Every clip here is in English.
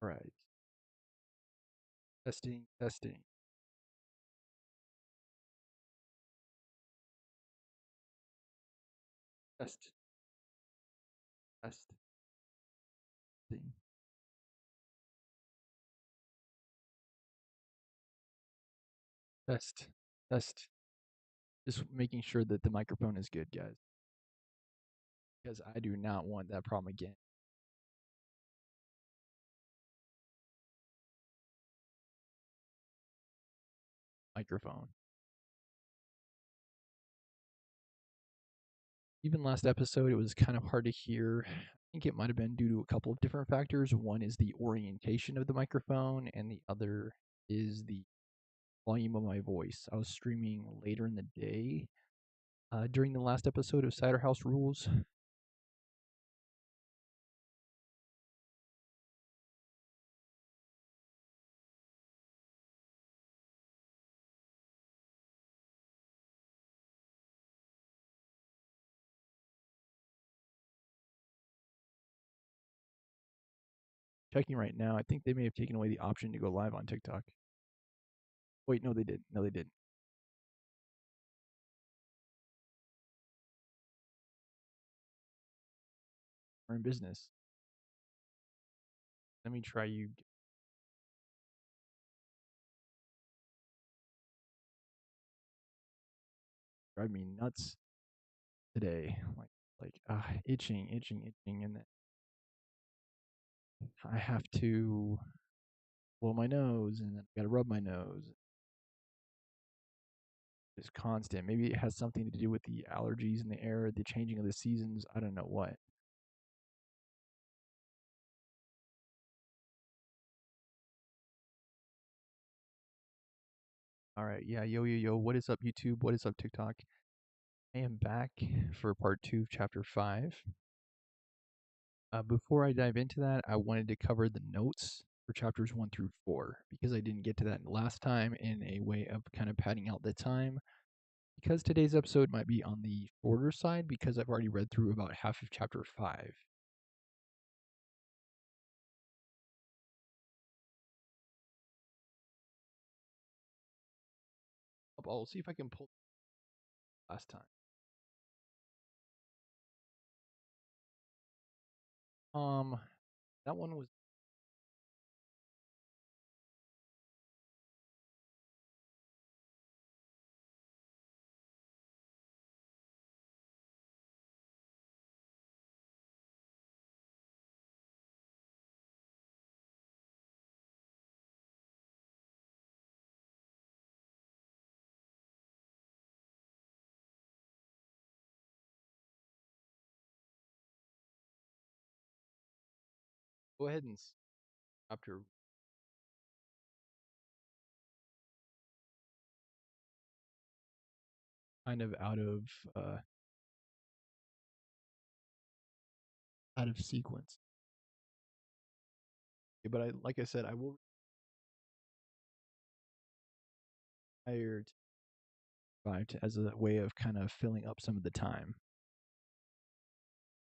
Right. Testing, testing. Test, testing. Test, test. Just making sure that the microphone is good, guys, because I do not want that problem again. Microphone. Even last episode, it was kind of hard to hear. I think it might have been due to a couple of different factors. One is the orientation of the microphone, and the other is the volume of my voice. I was streaming later in the day during the last episode of Cider House Rules. Checking right now, I think they may have taken away the option to go live on TikTok. Wait, no, they did. No, they didn't. We're in business. Let me try you. Drive me nuts today. Itching, itching, itching, and then I have to blow my nose, and then I gotta rub my nose. It's constant. Maybe it has something to do with the allergies in the air, the changing of the seasons. I don't know what. All right, yeah, yo, yo, yo. What is up, YouTube? What is up, TikTok? I am back for part 2 of chapter 5. Before I dive into that, I wanted to cover the notes for chapters 1 through 4 because I didn't get to that last time in a way of kind of padding out the time. Because today's episode might be on the shorter side because I've already read through about half of chapter 5. I'll see if I can pull last time. That one was go ahead and chapter kind of uh out of sequence. Yeah, but like I said, I will hired as a way of kind of filling up some of the time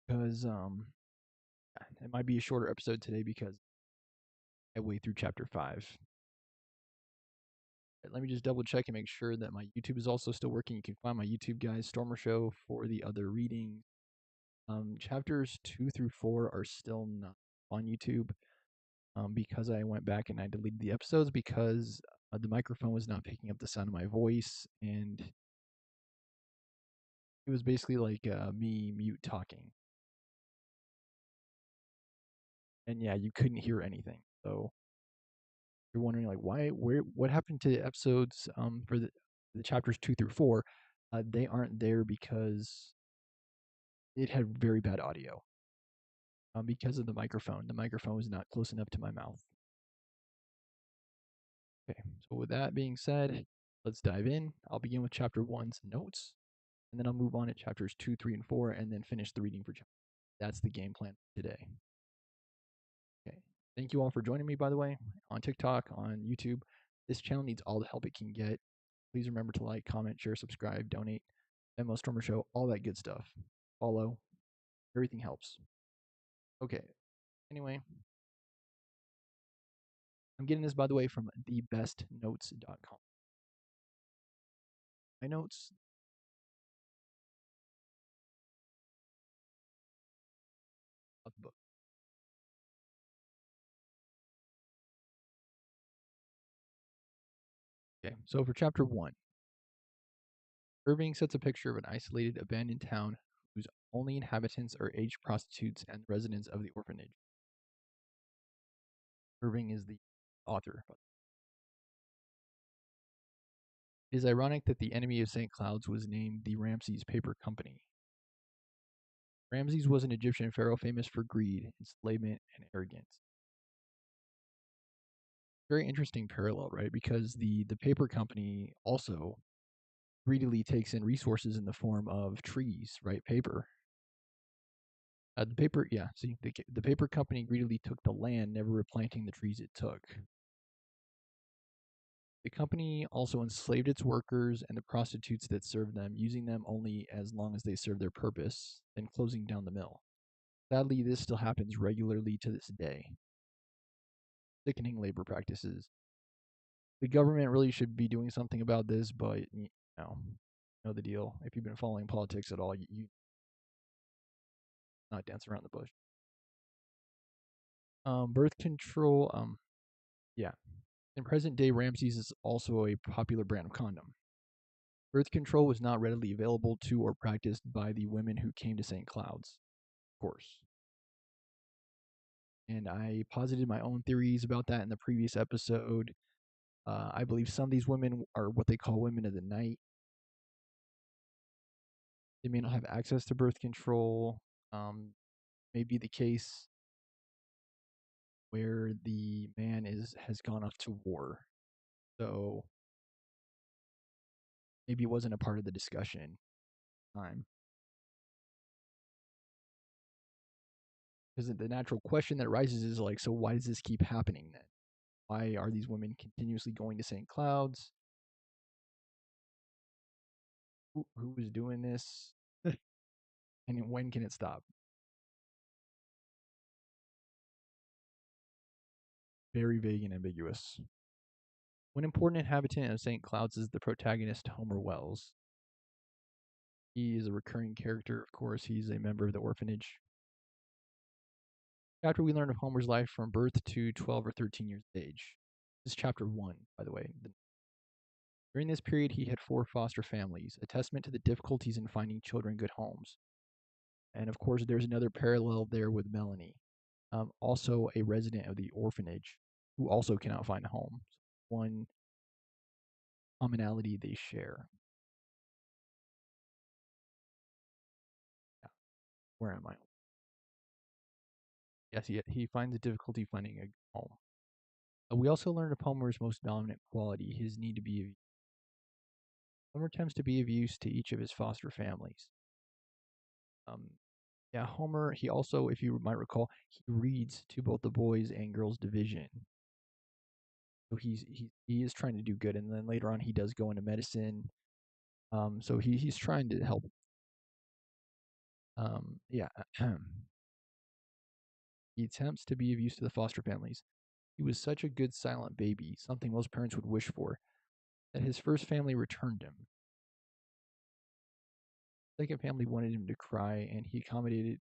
because it might be a shorter episode today because I way through chapter 5. Let me just double check and make sure that my YouTube is also still working. You can find my YouTube guys, Stormer Show, for the other readings. Chapters 2 through 4 are still not on YouTube because I went back and I deleted the episodes because the microphone was not picking up the sound of my voice, and it was basically like me mute talking. And yeah, you couldn't hear anything. So you're wondering like what happened to the episodes for the chapters 2 through 4? They aren't there because it had very bad audio because of the microphone. The microphone was not close enough to my mouth. Okay, so with that being said, let's dive in. I'll begin with chapter 1's notes, and then I'll move on to chapters 2, 3, and 4, and then finish the reading for chapter. That's the game plan today. Okay. Thank you all for joining me, by the way, on TikTok, on YouTube. This channel needs all the help it can get. Please remember to like, comment, share, subscribe, donate, ML Stormer Show, all that good stuff. Follow. Everything helps. Okay. Anyway, I'm getting this, by the way, from thebestnotes.com. My notes of the book. Okay, so for chapter one, Irving sets a picture of an isolated, abandoned town whose only inhabitants are aged prostitutes and residents of the orphanage. Irving is the author. It is ironic that the enemy of St. Cloud's was named the Ramses Paper Company. Ramses was an Egyptian pharaoh famous for greed, enslavement, and arrogance. Very interesting parallel, right? Because the paper company also greedily takes in resources in the form of trees, right? Paper. The paper, yeah. See, the paper company greedily took the land, never replanting the trees it took. The company also enslaved its workers and the prostitutes that served them, using them only as long as they served their purpose, then closing down the mill. Sadly, this still happens regularly to this day. Sickening labor practices. The government really should be doing something about this, but know the deal. If you've been following politics at all, you not dance around the bush. Birth control. Yeah. In present day, Ramses is also a popular brand of condom. Birth control was not readily available to or practiced by the women who came to St. Cloud's, of course. And I posited my own theories about that in the previous episode. I believe some of these women are what they call women of the night. They may not have access to birth control. May be the case where the man has gone off to war. So maybe it wasn't a part of the discussion time. Because the natural question that arises is like, so why does this keep happening then? Why are these women continuously going to St. Cloud's? Who is doing this? And when can it stop? Very vague and ambiguous. One important inhabitant of St. Cloud's is the protagonist, Homer Wells. He is a recurring character, of course. He's a member of the orphanage. After we learn of Homer's life from birth to 12 or 13 years of age. This is chapter 1, by the way. During this period, he had 4 foster families, a testament to the difficulties in finding children good homes. And of course, there's another parallel there with Melanie, also a resident of the orphanage, who also cannot find a home. One commonality they share. Yeah, where am I? Yes, he finds a difficulty finding a home. We also learned of Homer's most dominant quality, his need to be of use. Homer attempts to be of use to each of his foster families. Um, yeah, Homer, he also, if you might recall, he reads to both the boys and girls division. So he is trying to do good, and then later on he does go into medicine. So he's trying to help. Yeah, he attempts to be of use to the foster families. He was such a good silent baby, something most parents would wish for, that his first family returned him. Second family wanted him to cry, and he accommodated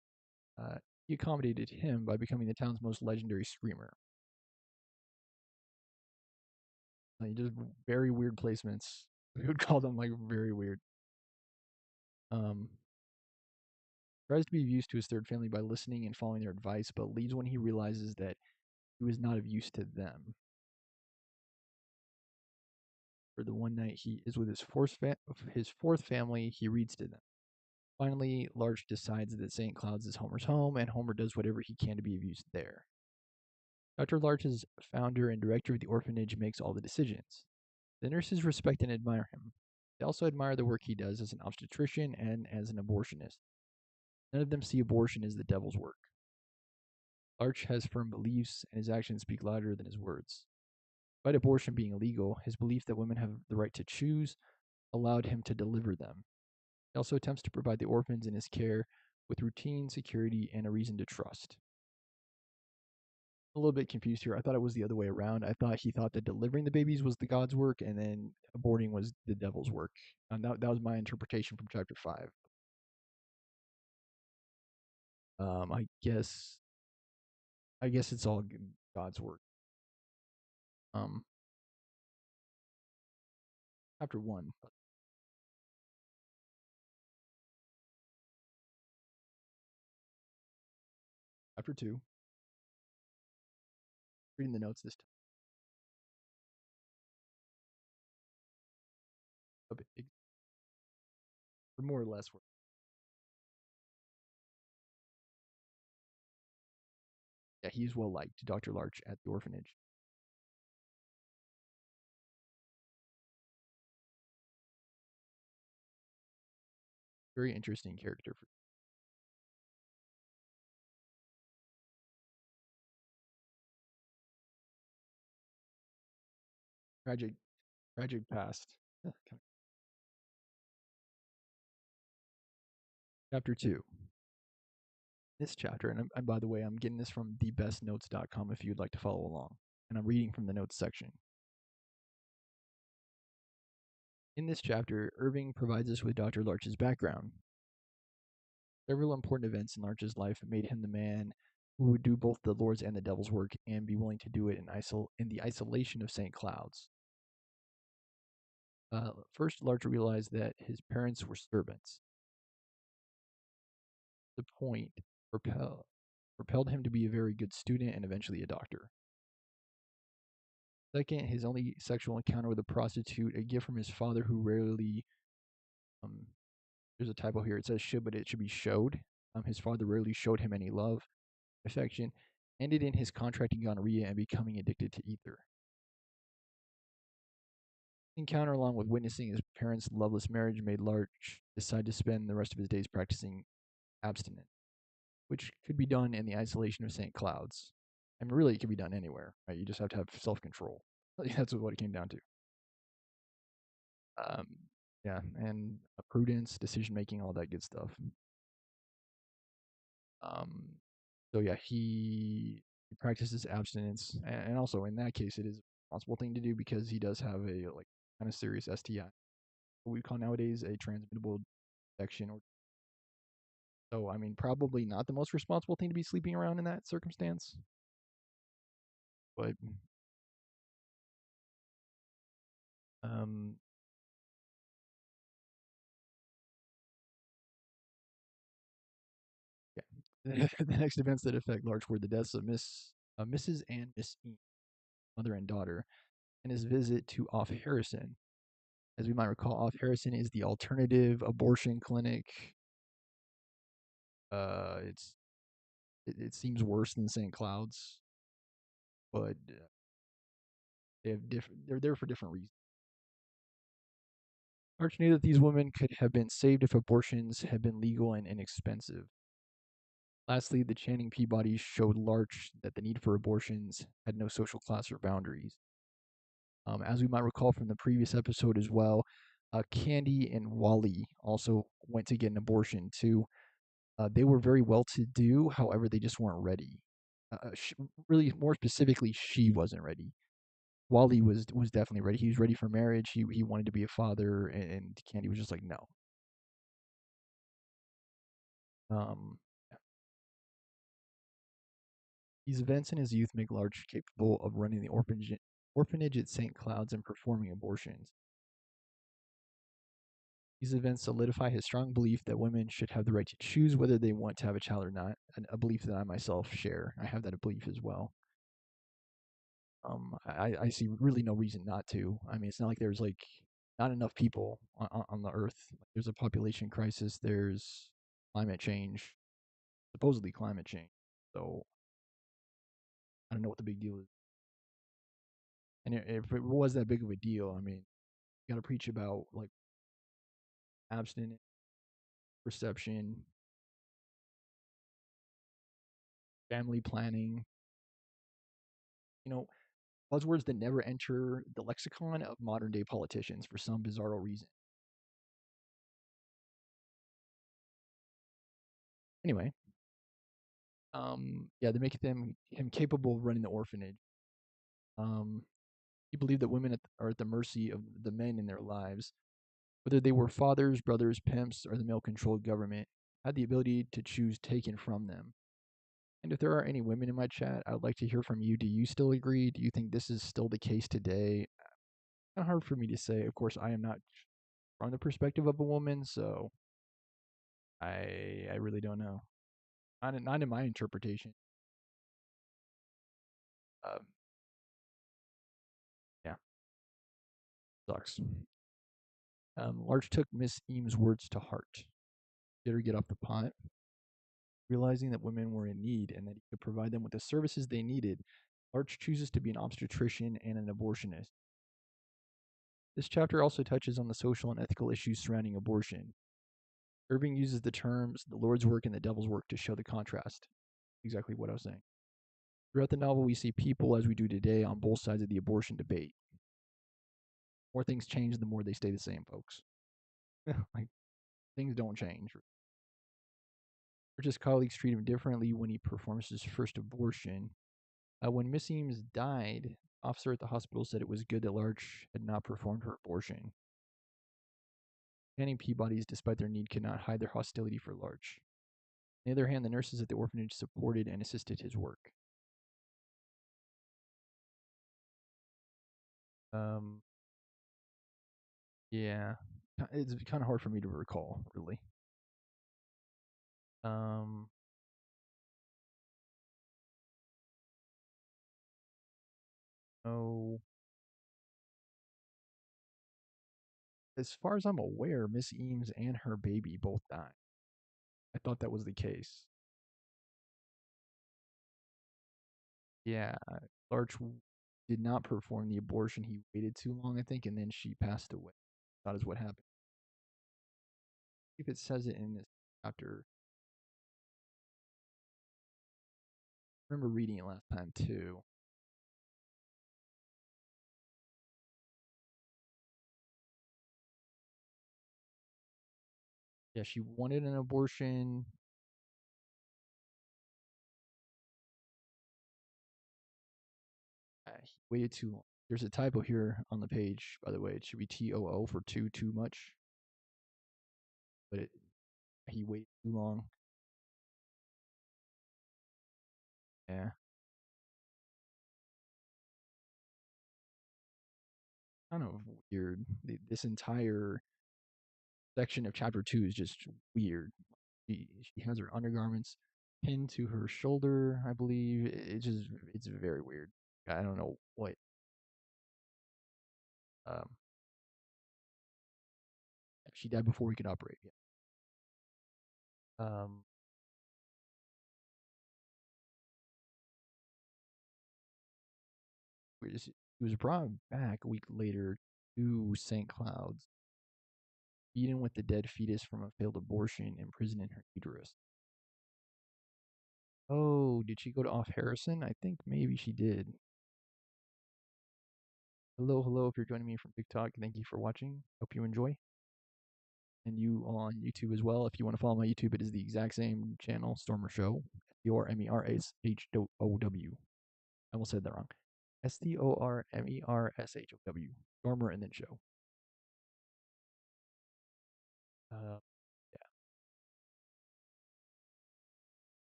him by becoming the town's most legendary screamer. He does very weird placements. We would call them like very weird. Um, tries to be of use to his third family by listening and following their advice, but leaves when he realizes that he was not of use to them. For the one night he is with his fourth family, he reads to them. Finally, Larch decides that St. Cloud's is Homer's home, and Homer does whatever he can to be of use there. Dr. Larch, as founder and director of the orphanage, makes all the decisions. The nurses respect and admire him. They also admire the work he does as an obstetrician and as an abortionist. None of them see abortion as the devil's work. Larch has firm beliefs, and his actions speak louder than his words. Despite abortion being illegal, his belief that women have the right to choose allowed him to deliver them. He also attempts to provide the orphans in his care with routine, security, and a reason to trust. A little bit confused here. I thought it was the other way around. I thought he thought that delivering the babies was the God's work, and then aborting was the devil's work. And that was my interpretation from chapter 5. I guess it's all God's work. Um, chapter 1, chapter 2. Reading the notes this time. Or more or less. Yeah, he's well liked, Dr. Larch at the orphanage. Very interesting character. Tragic, tragic past. Chapter 2. This chapter, and by the way, I'm getting this from thebestnotes.com if you'd like to follow along. And I'm reading from the notes section. In this chapter, Irving provides us with Dr. Larch's background. Several important events in Larch's life made him the man who would do both the Lord's and the devil's work and be willing to do it in the isolation of St. Cloud's. First, Larch realized that his parents were servants. The point propelled him to be a very good student and eventually a doctor. Second, his only sexual encounter with a prostitute, a gift from his father who rarely, um, there's a typo here, it says should, but it should be showed. His father rarely showed him any love, affection, ended in his contracting gonorrhea and becoming addicted to ether. Encounter, along with witnessing his parents' loveless marriage, made Larch decide to spend the rest of his days practicing abstinence, which could be done in the isolation of St. Cloud's. I mean, really, it could be done anywhere. Right? You just have to have self-control. That's what it came down to. Um, yeah, and prudence, decision making, all that good stuff. Um, so yeah, he practices abstinence, and also in that case, it is a responsible thing to do because he does have a like kind of serious STI, what we call nowadays a transmittable infection. Or so, I mean, probably not the most responsible thing to be sleeping around in that circumstance, but um, yeah. The next events that affect Larch were the deaths of Mrs. and Miss E, mother and daughter, and his visit to Off Harrison. As we might recall, Off Harrison is the alternative abortion clinic. It seems worse than St. Cloud's, but they have different. They're there for different reasons. Arch knew that these women could have been saved if abortions had been legal and inexpensive. Lastly, the Channing Peabody showed Larch that the need for abortions had no social class or boundaries. As we might recall from the previous episode as well, Candy and Wally also went to get an abortion too. They were very well to do, however, they just weren't ready. She, really, more specifically, she wasn't ready. Wally was definitely ready. He was ready for marriage. He wanted to be a father, and Candy was just like no. Um, these events in his youth make Larch capable of running the orphanage at St. Cloud's and performing abortions. These events solidify his strong belief that women should have the right to choose whether they want to have a child or not, a belief that I myself share. I have that belief as well. I see really no reason not to. I mean, it's not like there's like not enough people on the earth. There's a population crisis. There's climate change, supposedly climate change. So I don't know what the big deal is. And if it was that big of a deal, I mean, you got to preach about like abstinence, perception, family planning. You know, buzzwords that never enter the lexicon of modern day politicians for some bizarre reason. Anyway, Yeah, they make him capable of running the orphanage. Um, he believed that women are at the mercy of the men in their lives, whether they were fathers, brothers, pimps, or the male-controlled government, had the ability to choose taken from them. And if there are any women in my chat, I would like to hear from you. Do you still agree? Do you think this is still the case today? Kind of hard for me to say. Of course, I am not from the perspective of a woman, so I really don't know. Not in my interpretation. Um, yeah, sucks. Larch took Miss Eames' words to heart. Did her get off the pot? Realizing that women were in need and that he could provide them with the services they needed, Larch chooses to be an obstetrician and an abortionist. This chapter also touches on the social and ethical issues surrounding abortion. Irving uses the terms the Lord's work and the devil's work to show the contrast. Exactly what I was saying. Throughout the novel, we see people, as we do today, on both sides of the abortion debate. The more things change, the more they stay the same, folks. Like, things don't change. Larch's colleagues treat him differently when he performs his first abortion. When Miss Eames died, the officer at the hospital said it was good that Larch had not performed her abortion. Many Peabodys, despite their need, could not hide their hostility for Larch. On the other hand, the nurses at the orphanage supported and assisted his work. Um, yeah, it's kind of hard for me to recall, really. Um, oh, as far as I'm aware, Miss Eames and her baby both died. I thought that was the case. Yeah, Larch did not perform the abortion. He waited too long, I think, and then she passed away. That is what happened. If it says it in this chapter, I remember reading it last time too. Yeah, she wanted an abortion. He waited too long. There's a typo here on the page, by the way. It should be TOO for too much, but he waited too long. Yeah, kind of weird. This entire section of chapter 2 is just weird. She has her undergarments pinned to her shoulder, I believe. It's very weird. I don't know what. Um, she died before we could operate. Yeah. Um, he was brought back a week later to St. Cloud's, beaten with the dead fetus from a failed abortion, imprisoned in her uterus. Oh, did she go to off Harrison? I think maybe she did. Hello, hello. If you're joining me from TikTok, thank you for watching. Hope you enjoy. And you on YouTube as well. If you want to follow my YouTube, it is the exact same channel, Stormer Show. STORMERSHOW. I almost said that wrong. STORMERSHOW. Stormer and then show. Uh, yeah.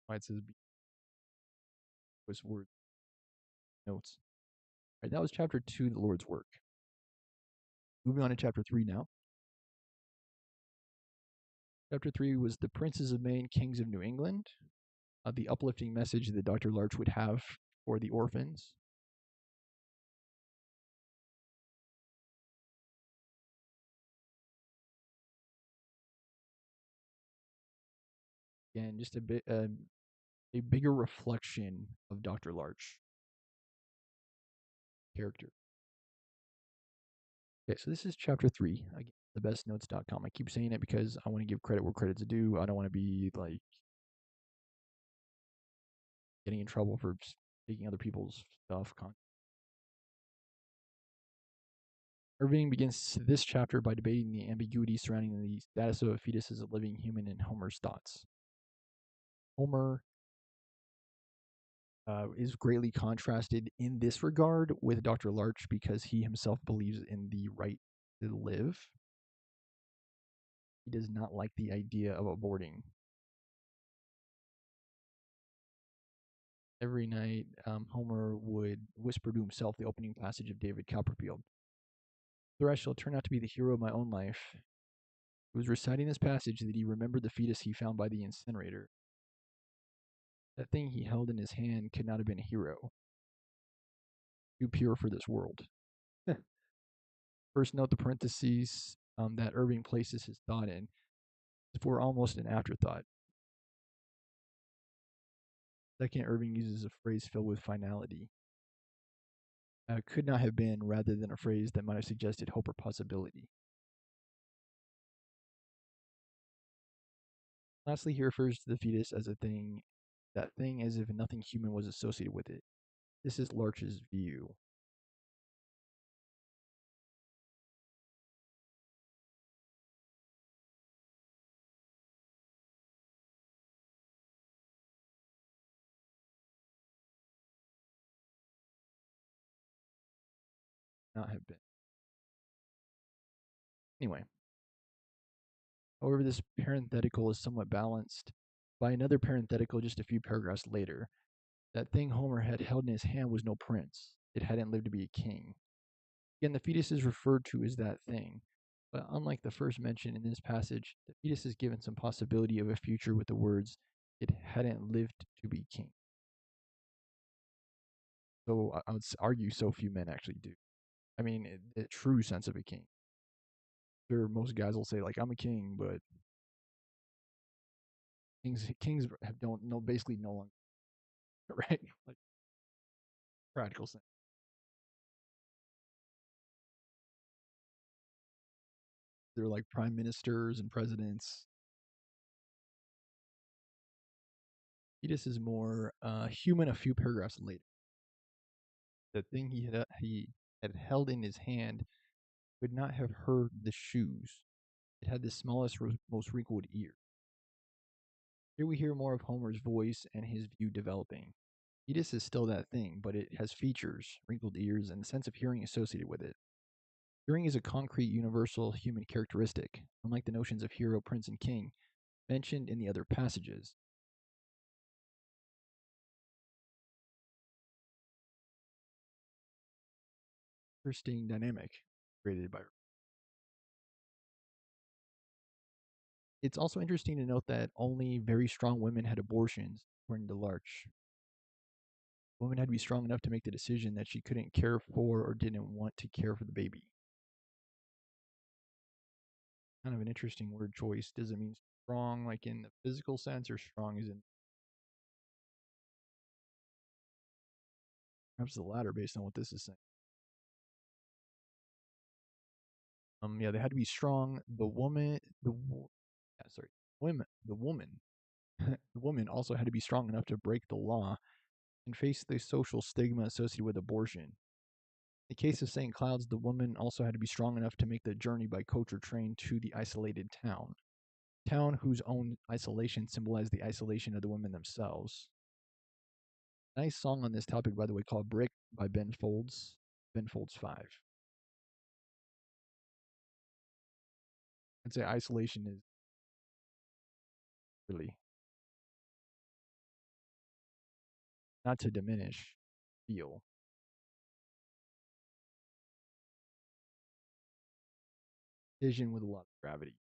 Why it says was word notes. All right, that was chapter 2, the Lord's work. Moving on to chapter 3 now. Chapter 3 was the Princes of Maine, Kings of New England. The uplifting message that Dr. Larch would have for the orphans. Again, just a bigger reflection of Dr. Larch character. Okay, so this is chapter 3. Again, thebestnotes.com. I keep saying it because I want to give credit where credit's due. I don't want to be like getting in trouble for taking other people's stuff. Irving begins this chapter by debating the ambiguity surrounding the status of a fetus as a living human in Homer's thoughts. Homer is greatly contrasted in this regard with Dr. Larch because he himself believes in the right to live. He does not like the idea of aborting. Every night, Homer would whisper to himself the opening passage of David Copperfield. Whether I shall turn out to be the hero of my own life. It was reciting this passage that he remembered the fetus he found by the incinerator. That thing he held in his hand could not have been a hero. Too pure for this world. First, note the parentheses that Irving places his thought in. For almost an afterthought. Second, Irving uses a phrase filled with finality. Could not have been rather than a phrase that might have suggested hope or possibility. Lastly, he refers to the fetus as a thing, that thing as if nothing human was associated with it. This is Larch's view. Not have been. Anyway, however, this parenthetical is somewhat balanced by another parenthetical just a few paragraphs later. That thing Homer had held in his hand was no prince. It hadn't lived to be a king. Again, the fetus is referred to as that thing, but unlike the first mention in this passage, the fetus is given some possibility of a future with the words, it hadn't lived to be king. So I would argue so few men actually do. I mean, the true sense of a king. Sure, most guys will say like, I'm a king, but kings don't know, basically no longer, right? Like practical sense. They're like prime ministers and presidents. Fetus is more human a few paragraphs later. The thing he had held in his hand could not have heard the shoes. It had the smallest, most wrinkled ear. Here we hear more of Homer's voice and his view developing. Fetus is still that thing, but it has features, wrinkled ears, and the sense of hearing associated with it. Hearing is a concrete, universal human characteristic, unlike the notions of hero, prince, and king mentioned in the other passages. Interesting dynamic created by. It's also interesting to note that only very strong women had abortions, according to Larch. A woman had to be strong enough to make the decision that she couldn't care for or didn't want to care for the baby. Kind of an interesting word choice. Does it mean strong like in the physical sense or strong as in perhaps the latter based on what this is saying? Yeah, they had to be strong. The woman, yeah, sorry, the woman also had to be strong enough to break the law and face the social stigma associated with abortion. In the case of St. Cloud's, the woman also had to be strong enough to make the journey by coach or train to the isolated town whose own isolation symbolized the isolation of the women themselves. Nice song on this topic, by the way, called Brick by Ben Folds. Ben Folds 5. I'd say isolation is really not to diminish, feel. Vision with a lot of gravity.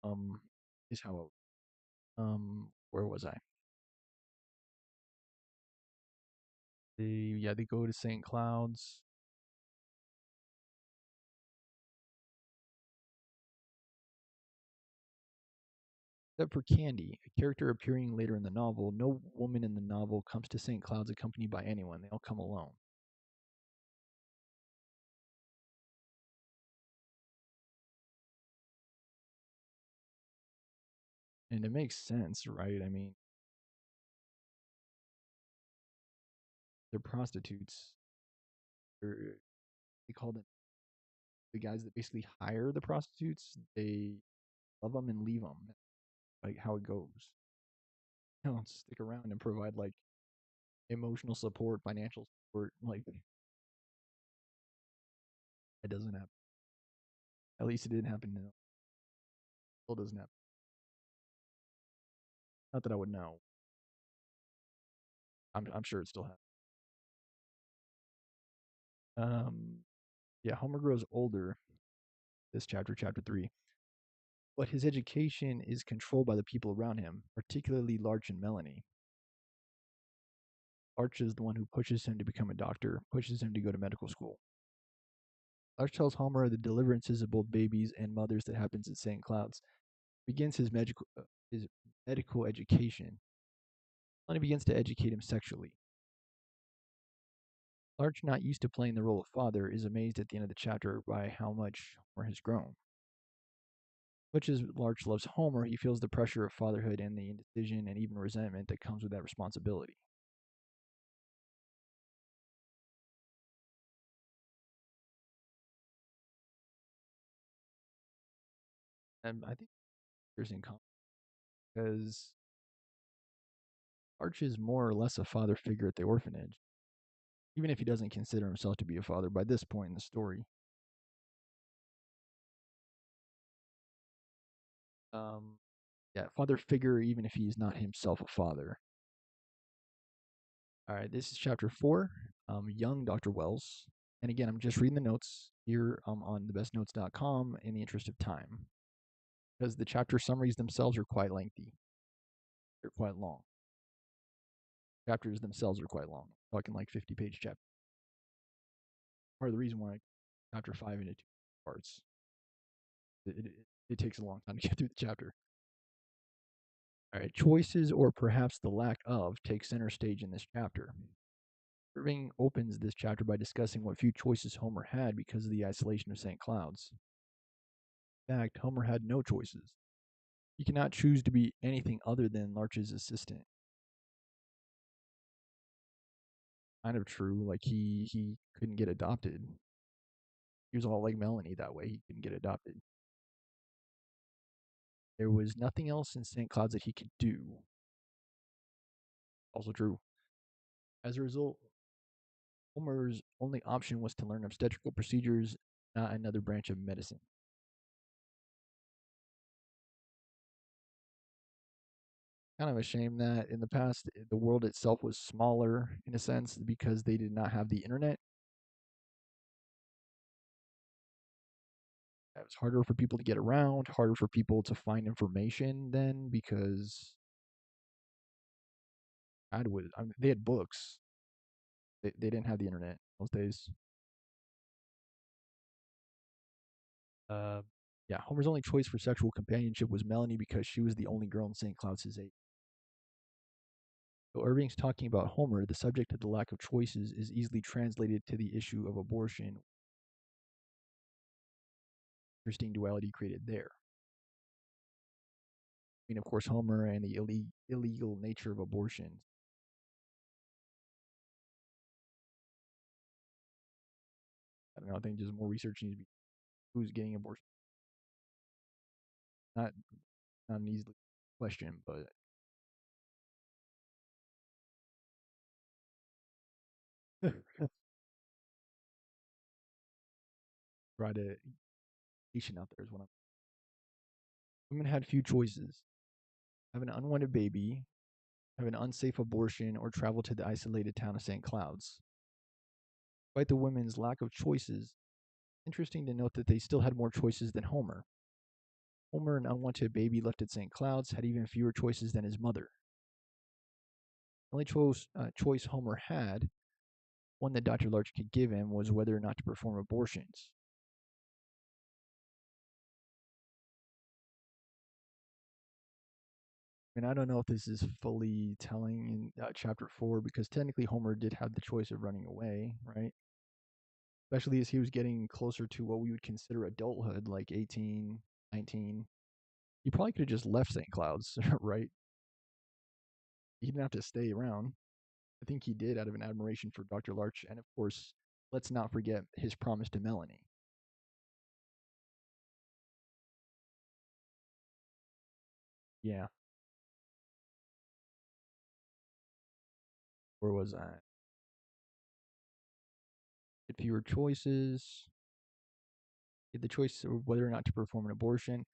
Um, is how, where was I? They go to St. Cloud's. Except for Candy, a character appearing later in the novel, no woman in the novel comes to St. Cloud's accompanied by anyone. They all come alone. And it makes sense, right? I mean, they're prostitutes. or they call them the guys that basically hire the prostitutes. They love them and leave them, like how it goes. They don't stick around and provide like emotional support, financial support. Like it doesn't happen. At least it didn't happen now. Still doesn't happen. Not that I would know. I'm sure it still happens. Yeah, Homer grows older. This chapter, chapter 3. But his education is controlled by the people around him, particularly Larch and Melanie. Larch is the one who pushes him to become a doctor, pushes him to go to medical school. Larch tells Homer of the deliverances of both babies and mothers that happens at St. Cloud's. Begins his medical education. When he begins to educate him sexually. Larch, not used to playing the role of father, is amazed at the end of the chapter by how much Homer has grown. Much as Larch loves Homer, he feels the pressure of fatherhood and the indecision and even resentment that comes with that responsibility. And I think there's in common because Larch is more or less a father figure at the orphanage, even if he doesn't consider himself to be a father by this point in the story. Um, yeah, father figure, even if he's not himself a father. All right, this is chapter 4, young Dr. Wells. And again, I'm just reading the notes here on thebestnotes.com in the interest of time because the chapter summaries themselves are quite lengthy. They're quite long. Chapters themselves are quite long, talking like 50-page chapters. Part of the reason why chapter 5 into 2 parts. It takes a long time to get through the chapter. All right, choices or perhaps the lack of take center stage in this chapter. Irving opens this chapter by discussing what few choices Homer had because of the isolation of St. Cloud's. In fact, Homer had no choices. He cannot choose to be anything other than Larch's assistant. Kind of true, like he couldn't get adopted. He was all like Melanie that way. He couldn't get adopted. There was nothing else in St. Cloud's that he could do. Also true. As a result, Homer's only option was to learn obstetrical procedures, not another branch of medicine. Kind of a shame that in the past the world itself was smaller in a sense because they did not have the internet. It was harder for people to get around, harder for people to find information then because I mean, they had books. They didn't have the internet those days. Uh, yeah, Homer's only choice for sexual companionship was Melanie because she was the only girl in St. Cloud's his age. So Irving's talking about Homer, the subject of the lack of choices is easily translated to the issue of abortion. Interesting duality created there. I mean, of course, Homer and the illegal nature of abortion. I don't know. I think just more research needs to be who's getting abortion. Not not an easy question, but try to patient out there is what I'm. Women had few choices: have an unwanted baby, have an unsafe abortion, or travel to the isolated town of St. Cloud's. Despite the women's lack of choices, interesting to note that they still had more choices than Homer. Homer, an unwanted baby left at St. Cloud's, had even fewer choices than his mother. The only choice Homer had, one that Dr. Larch could give him, was whether or not to perform abortions. And I don't know if this is fully telling in chapter 4 because technically Homer did have the choice of running away, right? Especially as he was getting closer to what we would consider adulthood, like 18, 19. He probably could have just left St. Cloud's, right? He didn't have to stay around. I think he did out of an admiration for Dr. Larch and, of course, Let's not forget his promise to Melanie. Yeah, where was I? Had fewer choices. He had the choice of whether or not to perform an abortion.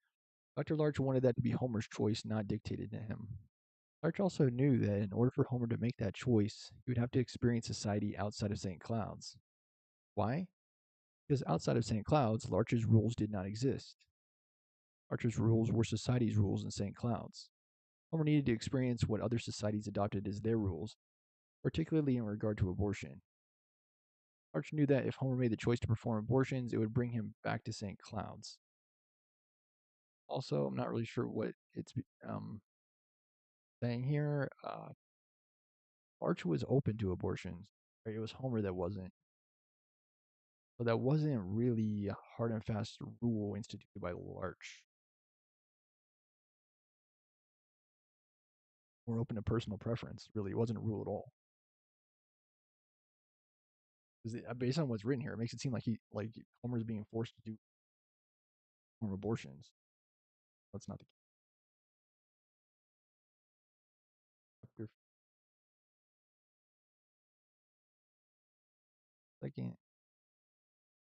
Dr. Larch wanted that to be Homer's choice, not dictated to him. Larch also knew that in order for Homer to make that choice, he would have to experience society outside of St. Cloud's. Why? Because outside of St. Cloud's, Larch's rules did not exist. Larch's rules were society's rules in St. Cloud's. Homer needed to experience what other societies adopted as their rules, particularly in regard to abortion. Larch knew that if Homer made the choice to perform abortions, it would bring him back to St. Cloud's. Also, I'm not really sure what it's um, saying here. Larch was open to abortions. Right? It was Homer that wasn't. So that wasn't really a hard and fast rule instituted by Larch. More open to personal preference. Really, it wasn't a rule at all. Based on what's written here, it makes it seem like Homer's being forced to do more abortions. That's not the case. Second.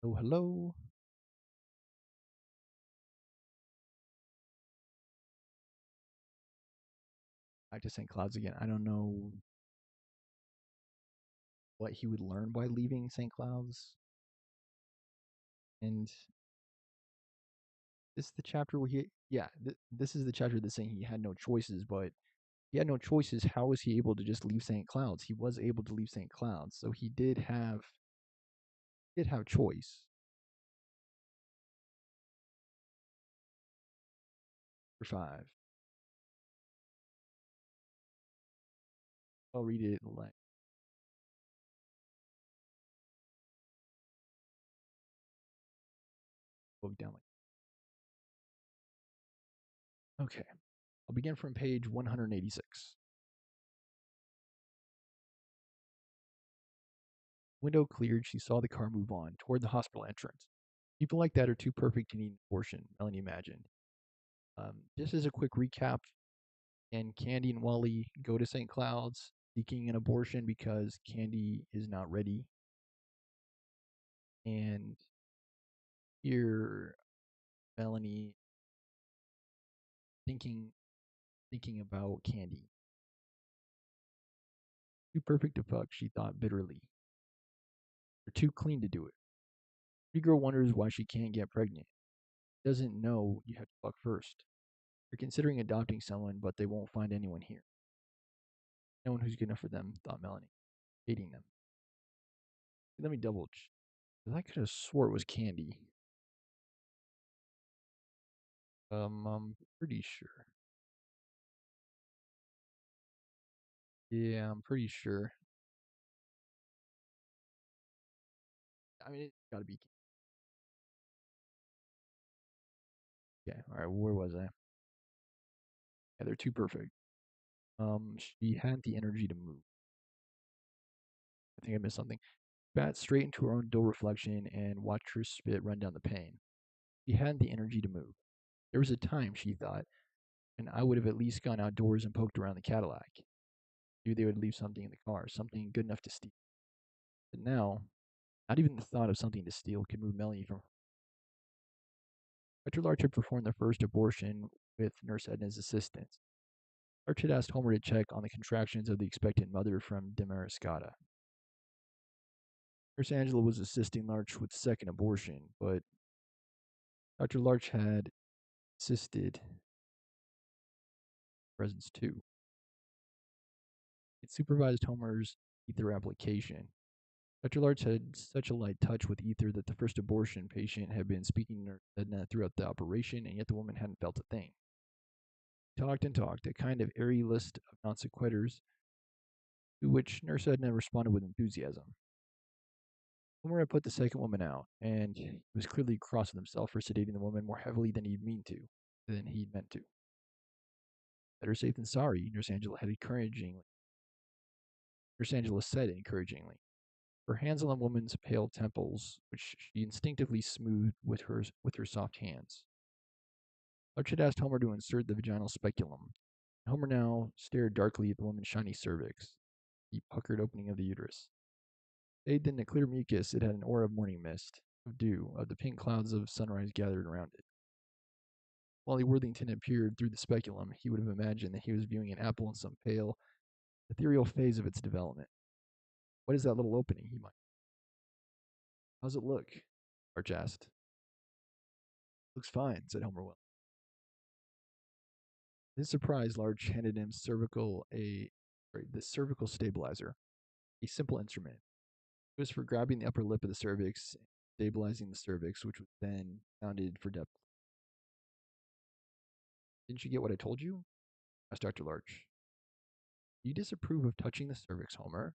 Oh, hello. Back to St. Cloud's again. I don't know what he would learn by leaving St. Cloud's. And this is the chapter where this is the chapter that's saying he had no choices, but he had no choices. How was he able to just leave St. Cloud's? He was able to leave St. Cloud's, so he did have choice. For five, I'll read it. Book down. Okay, I'll begin from page 186. Window cleared, she saw the car move on toward the hospital entrance. People like that are too perfect to need an abortion, Melanie imagined. Just as a quick recap, and Candy and Wally go to St. Cloud's seeking an abortion because Candy is not ready. And here, Melanie thinking about Candy. Too perfect to fuck, she thought bitterly. They're too clean to do it. Pretty girl wonders why she can't get pregnant. Doesn't know you have to fuck first. They're considering adopting someone, but they won't find anyone here. No one who's good enough for them, thought Melanie, hating them. Let me double check. I could have swore it was Candy. I'm pretty sure. Yeah, I'm pretty sure. I mean, it's gotta be. Yeah, alright, where was I? Yeah, they're too perfect. She hadn't the energy to move. I think I missed something. Spat straight into her own dull reflection and watched her spit run down the pane. She hadn't the energy to move. There was a time, she thought, and I would have at least gone outdoors and poked around the Cadillac. Knew they would leave something in the car, something good enough to steal. But now, not even the thought of something to steal could move Melanie from. Dr. Larch had performed the first abortion with Nurse Edna's assistance. Larch had asked Homer to check on the contractions of the expectant mother from Damariscotta. Nurse Angela was assisting Larch with the second abortion, but Dr. Larch had assisted presence too. It supervised Homer's ether application. Dr. Larch had such a light touch with ether that the first abortion patient had been speaking to Nurse Edna throughout the operation, and yet the woman hadn't felt a thing. Talked and talked, a kind of airy list of non sequiturs, to which Nurse Edna responded with enthusiasm. Homer had put the second woman out, and he was clearly cross with himself for sedating the woman more heavily than he'd meant to. Better safe than sorry, Nurse Angela said encouragingly. her hands on the woman's pale temples, which she instinctively smoothed with her soft hands. Larch had asked Homer to insert the vaginal speculum. Homer now stared darkly at the woman's shiny cervix, the puckered opening of the uterus. Bathed in a clear mucus, it had an aura of morning mist, of dew, of the pink clouds of sunrise gathered around it. Wally Worthington had peered through the speculum, he would have imagined that he was viewing an apple in some pale, ethereal phase of its development. What is that little opening? He might. How's it look? Larch asked. Looks fine, said Homer Wells. In surprise, Larch handed him the cervical stabilizer, a simple instrument. It was for grabbing the upper lip of the cervix and stabilizing the cervix, which was then sounded for depth. Didn't you get what I told you? Asked Dr. Larch. Do you disapprove of touching the cervix, Homer?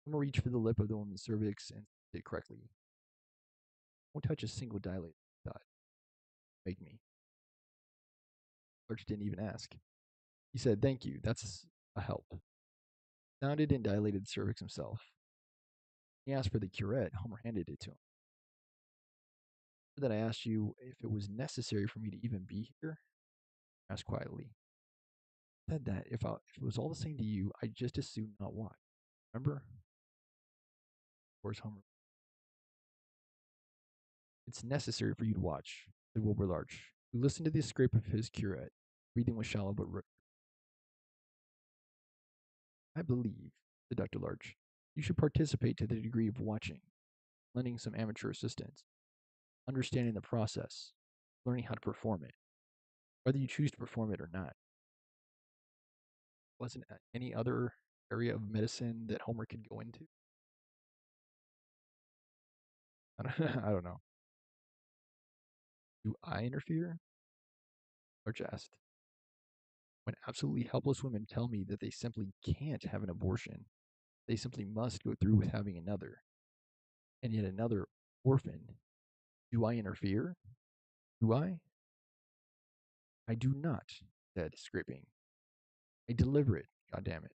Homer reached for the lip of the woman's cervix and did it correctly. Won't touch a single dilate, he thought. Make me. Larch didn't even ask. He said, thank you, that's a help. Sounded and dilated the cervix himself. He asked for the curette. Homer handed it to him. That I asked you if it was necessary for me to even be here? Asked quietly. Said that if it was all the same to you, I'd just as soon not watch. Remember? Of course, Homer. It's necessary for you to watch, said Wilbur Larch, who listened to the scrape of his curette. Breathing was shallow but I believe, said Dr. Larch, you should participate to the degree of watching, lending some amateur assistance, understanding the process, learning how to perform it, whether you choose to perform it or not. Wasn't any other area of medicine that Homer could go into? I don't know. Do I interfere? Larch asked. When absolutely helpless women tell me that they simply can't have an abortion, they simply must go through with having another, and yet another orphan, do I interfere? Do I? I do not, said, scraping. I deliver it, goddammit.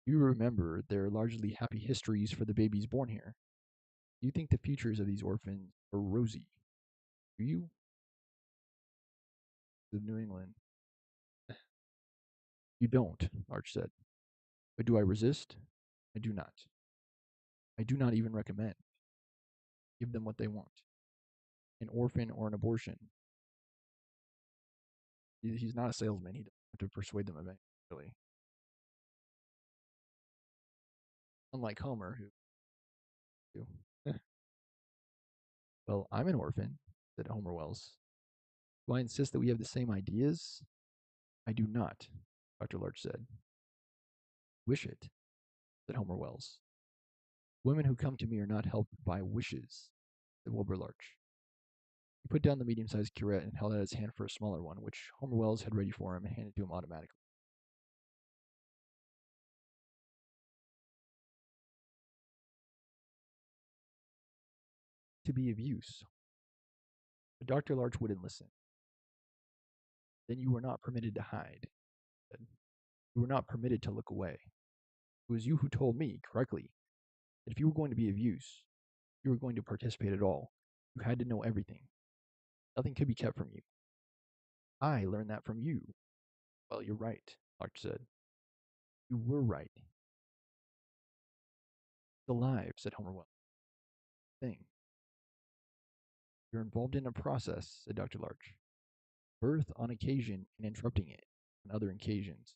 You remember their largely happy histories for the babies born here. Do you think the futures of these orphans are rosy? Do you? The New England. You don't, Larch said. But do I resist? I do not. I do not even recommend. Give them what they want. An orphan or an abortion. He's not a salesman. He doesn't have to persuade them eventually. Unlike Homer, who. Well, I'm an orphan, said Homer Wells. Do I insist that we have the same ideas? I do not, Dr. Larch said. Wish it, said Homer Wells. Women who come to me are not helped by wishes, said Wilbur Larch. He put down the medium-sized curette and held out his hand for a smaller one, which Homer Wells had ready for him and handed to him automatically. To be of use. But Dr. Larch wouldn't listen. Then you were not permitted to hide, he said. You were not permitted to look away. It was you who told me, correctly, that if you were going to be of use, you were going to participate at all. You had to know everything. Nothing could be kept from you. I learned that from you. Well, you're right, Larch said. You were right. It's alive, said Homer Wells. Thing. You're involved in a process, said Dr. Larch. Birth on occasion and interrupting it on other occasions.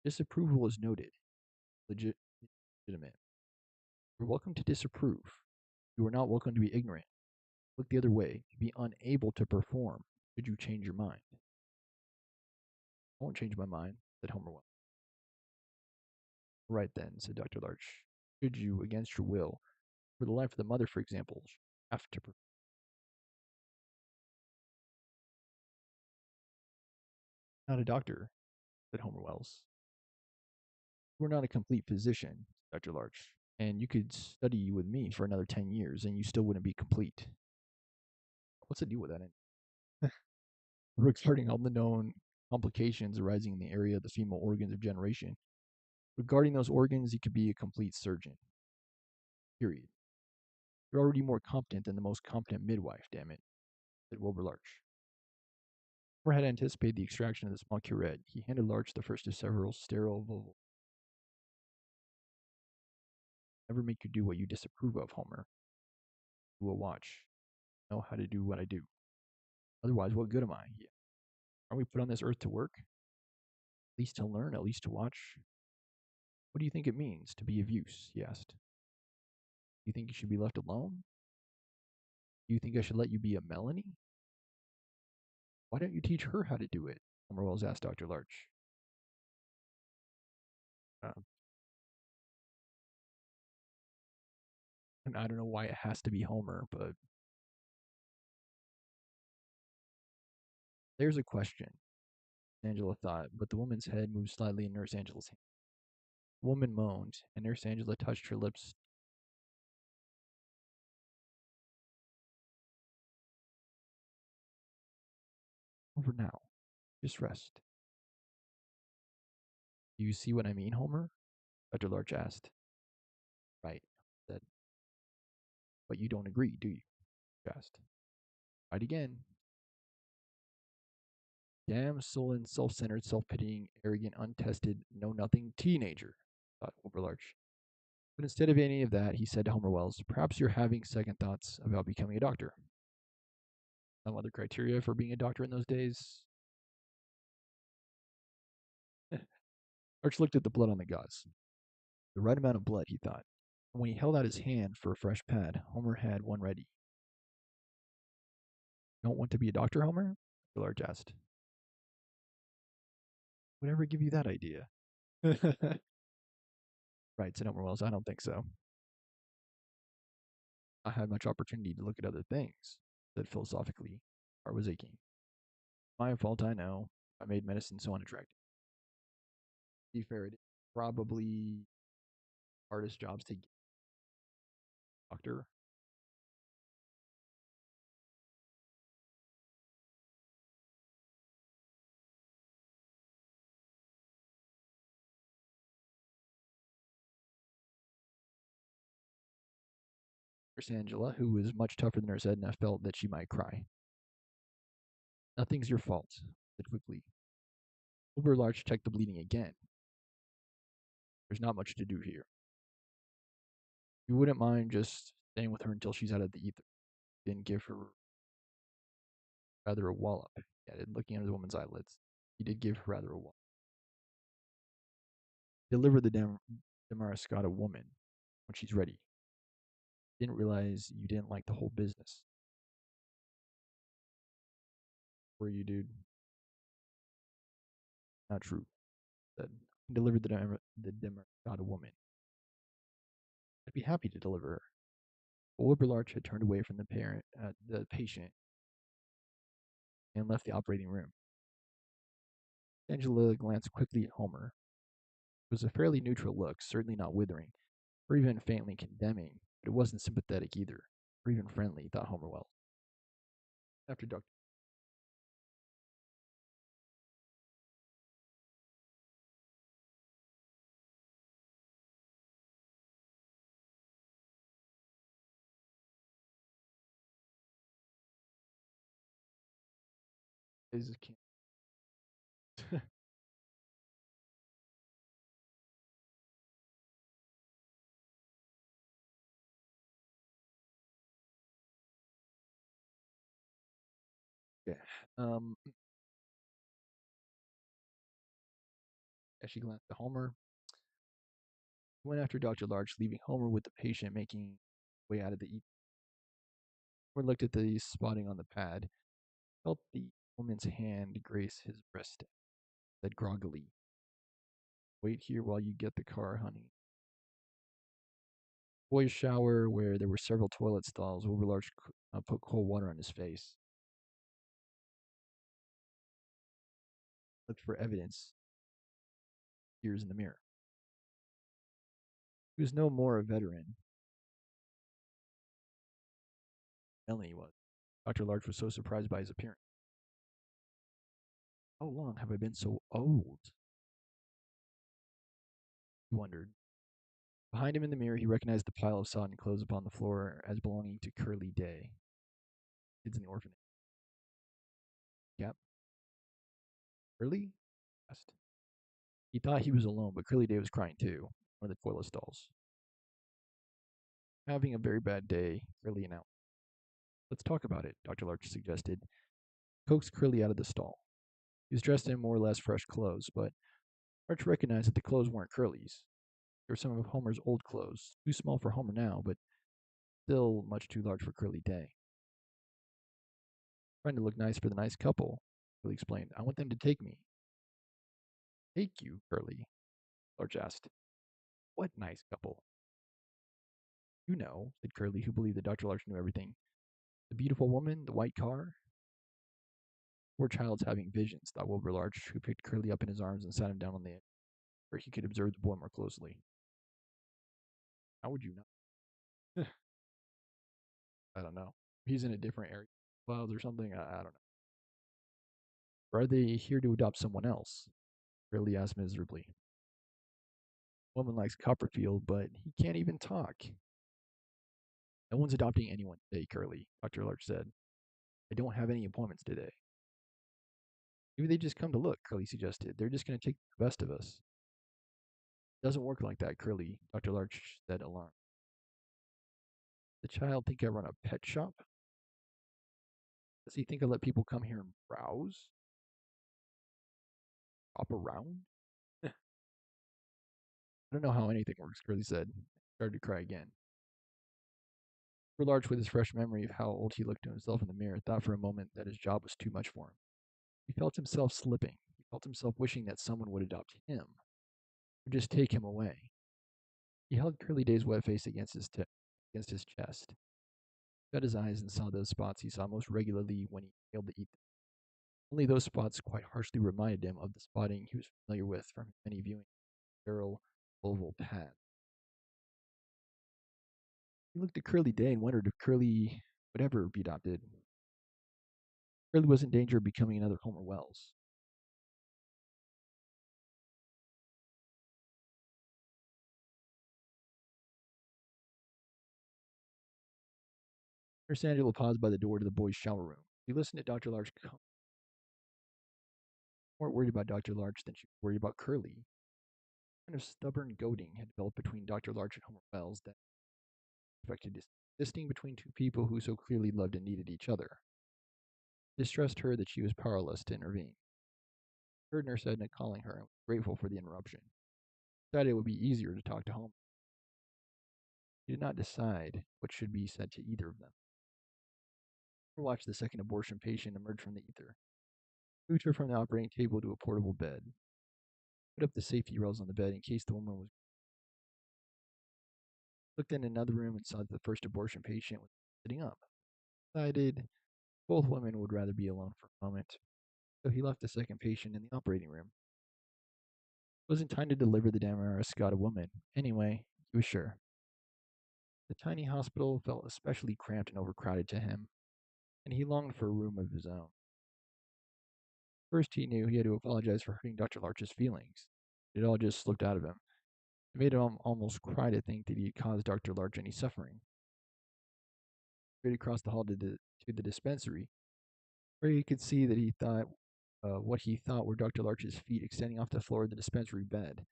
Disapproval is noted. Legitimate. You're welcome to disapprove. You are not welcome to be ignorant. Look the other way, to be unable to perform, should you change your mind. I won't change my mind, said Homer Wells. Right then, said Dr. Larch. Should you, against your will, for the life of the mother, for example, have to perform? Not a doctor, said Homer Wells. You are not a complete physician, Dr. Larch, and you could study with me for another 10 years and you still wouldn't be complete. What's the deal with that? Regarding all the known complications arising in the area of the female organs of generation, Regarding those organs, you could be a complete surgeon. Period. You're already more competent than the most competent midwife, damn it, said Wilbur Larch. Homer had anticipated the extraction of the small curette. He handed Larch the first of several sterile volvulus. Never make you do what you disapprove of, Homer. You will watch. Know how to do what I do. Otherwise, what good am I? Yeah. Aren't we put on this earth to work? At least to learn, at least to watch. What do you think it means to be of use? He asked. Do you think you should be left alone? Do you think I should let you be a Melanie? Why don't you teach her how to do it? Homer Wells asked Dr. Larch. Uh, and I don't know why it has to be Homer, but there's a question, Angela thought, but the woman's head moved slightly in Nurse Angela's hand. The woman moaned, and Nurse Angela touched her lips. Over now. Just rest. Do you see what I mean, Homer? Dr. Larch asked. Right, said. But you don't agree, do you? She asked. Right again. Damn sullen, self-centered, self-pitying, arrogant, untested, know-nothing teenager, thought Wilbur Larch. But instead of any of that, he said to Homer Wells, perhaps you're having second thoughts about becoming a doctor. Some other criteria for being a doctor in those days? Larch looked at the blood on the gauze. The right amount of blood, he thought. And when he held out his hand for a fresh pad, Homer had one ready. Don't want to be a doctor, Homer? Larch asked. Would ever give you that idea? Right, said Homer Wells. I don't think so. I had much opportunity to look at other things, said philosophically. Heart was aching. My fault, I know. I made medicine so unattractive. To be fair, it is probably hardest jobs to get a doctor. Nurse Angela, who was much tougher than Nurse Edna, felt that she might cry. Nothing's your fault, said quickly. Wilbur Larch checked the bleeding again. There's not much to do here. You wouldn't mind just staying with her until she's out of the ether. Didn't give her rather a wallop. He added, looking under the woman's eyelids. He did give her rather a wallop. Deliver the Damarascata woman when she's ready. Didn't realize you didn't like the whole business. Were you, dude? Not true. Said. Deliver the Damarascata woman. I'd be happy to deliver her. But Wilbur Larch had turned away from the patient, and left the operating room. Angela glanced quickly at Homer. It was a fairly neutral look, certainly not withering, or even faintly condemning, but it wasn't sympathetic either, or even friendly, thought Homer Wells. After Dr. Is yeah. Um, as she glanced at Homer, he went after Dr. Larch, leaving Homer with the patient making way out of the eat. Homer looked at the spotting on the pad, felt the woman's hand grace his breast, said groggily, wait here while you get the car, honey. Boys' shower, where there were several toilet stalls, Wilbur Larch put cold water on his face. Looked for evidence. Tears in the mirror. He was no more a veteran. Melanie was. Dr. Larch was so surprised by his appearance. How long have I been so old? he wondered. Behind him in the mirror, he recognized the pile of sodden clothes upon the floor as belonging to Curly Day. Kids in the orphanage. Yep. Curly? Asked. He thought he was alone, but Curly Day was crying too, one of the toilet stalls. Having a very bad day, Curly announced. Let's talk about it, Dr. Larch suggested. Coaxed Curly out of the stall. He was dressed in more or less fresh clothes, but Larch recognized that the clothes weren't Curly's. They were some of Homer's old clothes, too small for Homer now, but still much too large for Curly Day. Trying to look nice for the nice couple, Curly explained. I want them to take me. Take you, Curly? Larch asked. What nice couple? You know, said Curly, who believed that Dr. Larch knew everything. The beautiful woman, the white car? Poor child's having visions, thought Wilbur Larch, who picked Curly up in his arms and sat him down on the edge, where he could observe the boy more closely. How would you know? I don't know. He's in a different area, clouds or something. I don't know. Or are they here to adopt someone else? Curly asked miserably. Woman likes Copperfield, but he can't even talk. No one's adopting anyone today, Curly, Dr. Larch said. I don't have any appointments today. Maybe they just come to look, Curly suggested. They're just going to take the best of us. It doesn't work like that, Curly, Dr. Larch said, alarmed. The child think I run a pet shop? Does he think I let people come here and browse? Hop around? I don't know how anything works, Curly said. Started to cry again. Larch, with his fresh memory of how old he looked to himself in the mirror, thought for a moment that his job was too much for him. He felt himself slipping. He felt himself wishing that someone would adopt him, would just take him away. He held Curly Day's wet face against his chest. He shut his eyes and saw those spots he saw most regularly when he failed to eat them. Only those spots quite harshly reminded him of the spotting he was familiar with from his many viewings of sterile oval paths. He looked at Curly Day and wondered if Curly would ever be adopted. Curly was in danger of becoming another Homer Wells. Nurse Angela paused by the door to the boys' shower room. She listened to Dr. Larch more worried about Dr. Larch than she was worried about Curly. A kind of stubborn goading had developed between Dr. Larch and Homer Wells that affected existing between two people who so clearly loved and needed each other. It distressed her that she was powerless to intervene. She heard Nurse Edna calling her and was grateful for the interruption. She decided it would be easier to talk to Homer. She did not decide what should be said to either of them. Homer watched the second abortion patient emerge from the ether. He moved her from the operating table to a portable bed. Put up the safety rails on the bed in case the woman was. Looked in another room and saw that the first abortion patient was sitting up. Decided both women would rather be alone for a moment, so he left the second patient in the operating room. It wasn't time to deliver the Damariscotta woman. Anyway, he was sure. The tiny hospital felt especially cramped and overcrowded to him, and he longed for a room of his own. First, he knew he had to apologize for hurting Dr. Larch's feelings. It all just slipped out of him. It made him almost cry to think that he had caused Dr. Larch any suffering. Straight across the hall to the dispensary, where he could see that he thought what he thought were Dr. Larch's feet extending off the floor of the dispensary bed.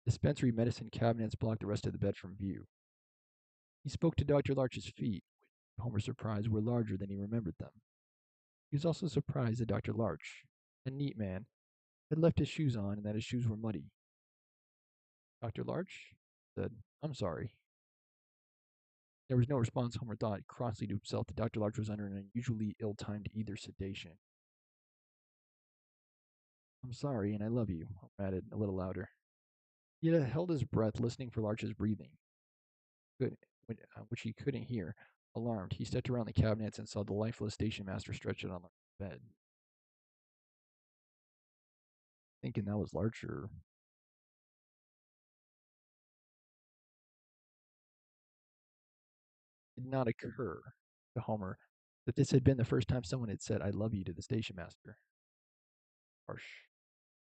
Dispensary medicine cabinets blocked the rest of the bed from view. He spoke to Dr. Larch's feet, which, to Homer's surprise, were larger than he remembered them. He was also surprised that Dr. Larch, a neat man, had left his shoes on and that his shoes were muddy. Dr. Larch said, I'm sorry. There was no response. Homer thought crossly to himself that Dr. Larch was under an unusually ill-timed either sedation. I'm sorry, and I love you, Homer added a little louder. He had held his breath, listening for Larch's breathing, which he couldn't hear. Alarmed, he stepped around the cabinets and saw the lifeless station master stretched out on the bed. Thinking that was Larcher. It did not occur to Homer that this had been the first time someone had said, I love you to the station master. Harsh.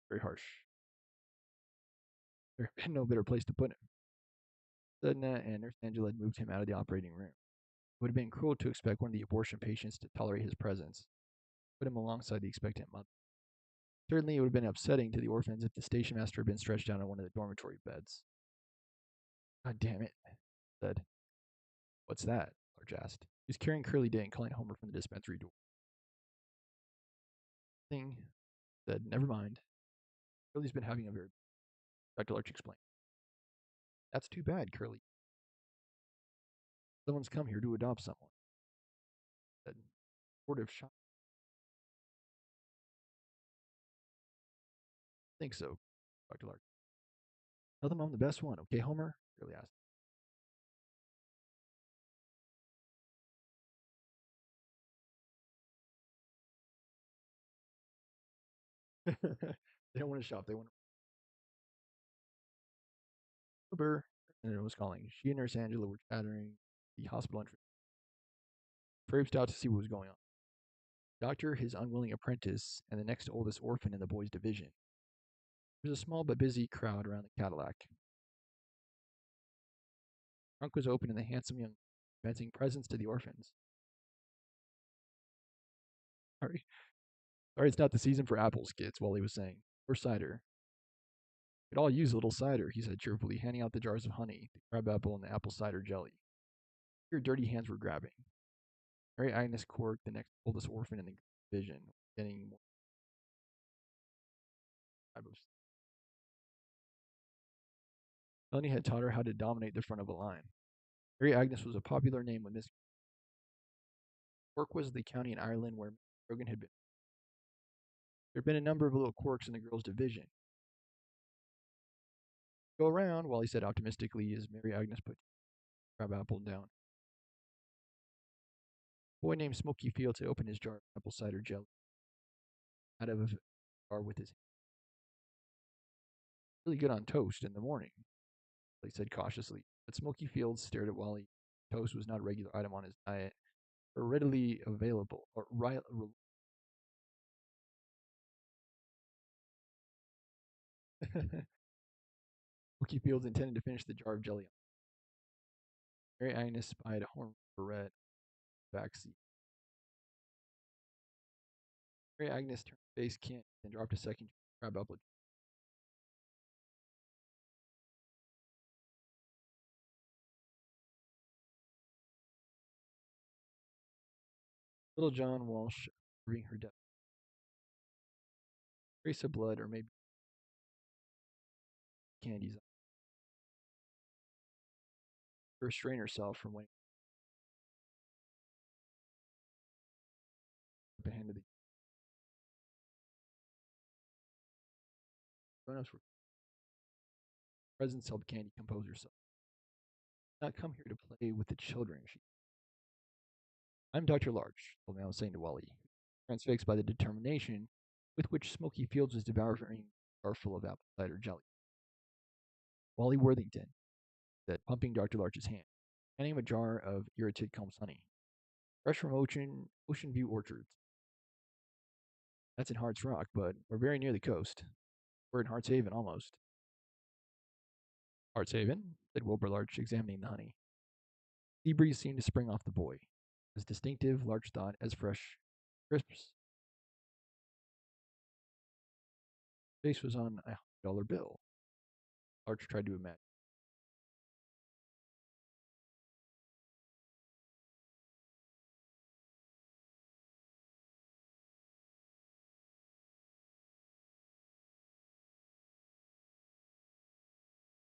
Very harsh. There had been no better place to put him. Sedna and Nurse Angela had moved him out of the operating room. It would have been cruel to expect one of the abortion patients to tolerate his presence, put him alongside the expectant mother. Certainly, it would have been upsetting to the orphans if the station master had been stretched out on one of the dormitory beds. God damn it, I said. What's that? Large asked. He was carrying Curly Day and calling Homer from the dispensary door. Thing said, never mind. Curly's been having a very. Dr. Larch explained. That's too bad, Curly. Someone's come here to adopt someone. Said, sort of shocked. I think so, Dr. Larch. Tell them I'm the best one, okay, Homer? Curly asked. They don't want to shop, they want to Uber. And it was calling. She and Nurse Angela were chattering the hospital entrance. Traipsed out to see what was going on. Doctor, his unwilling apprentice, and the next oldest orphan in the boys' division. There was a small but busy crowd around the Cadillac. The trunk was open and the handsome young presenting presents to the orphans. Sorry. Sorry, it's not the season for apples, kids, Wally was saying. Or cider. Could all use a little cider, he said cheerfully, handing out the jars of honey, the crab apple, and the apple cider jelly. Your dirty hands were grabbing. Mary Agnes Cork, the next oldest orphan in the division, getting more. Melanie had taught her how to dominate the front of a line. Mary Agnes was a popular name with Miss Cork was the county in Ireland where Rogan had been. There had been a number of little quirks in the girls' division. Go around, Wally said optimistically as Mary Agnes put crab apple down. A boy named Smoky Fields had opened his jar of apple cider jelly out of a jar with his really good on toast in the morning, he said cautiously. But Smoky Fields stared at Wally. Toast was not a regular item on his diet, or readily available, or Smoky Fields intended to finish the jar of jelly. Mary Agnes spied a horn barrette backseat. Mary Agnes turned her face cant and dropped a second crab apple. Little John Walsh reading her death. Trace of blood, or maybe Candy's eye. To restrain herself from waiting up and handed the grown-ups were presents helped Candy compose herself. "I did not come here to play with the children, she. I'm Dr. Larch, old man was saying to Wally, transfixed by the determination with which Smoky Fields was devouring a jar full of apple cider jelly. Wally Worthington said, pumping Dr. Larch's hand, handing him a jar of irritated Combs honey. Fresh from Ocean View Orchards. That's in Hart's Rock, but we're very near the coast. We're in Hart's Haven almost. Hart's Haven, said Wilbur Larch, examining the honey. Sea breeze seemed to spring off the boy. As distinctive, Larch thought, as fresh crisps. Face was on $100 bill. Larch tried to imagine.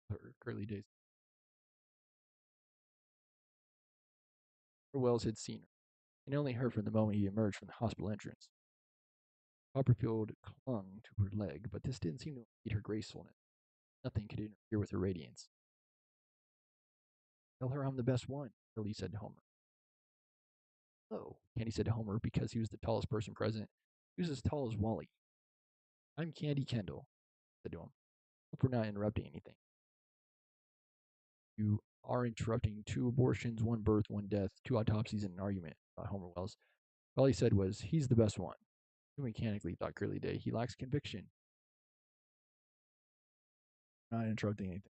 Her early days. Wells had seen her, and only her from the moment he emerged from the hospital entrance. Copperfield clung to her leg, but this didn't seem to impede her gracefulness. Nothing could interfere with her radiance. Tell her I'm the best one, Billy said to Homer. Oh, Candy said to Homer because he was the tallest person present. He was as tall as Wally. I'm Candy Kendall, said to him. Hope we're not interrupting anything. You are interrupting 2 abortions, 1 birth, 1 death, 2 autopsies, and an argument, thought Homer Wells. All he said was, he's the best one. Too mechanically, thought Curly Day. He lacks conviction. Not interrupting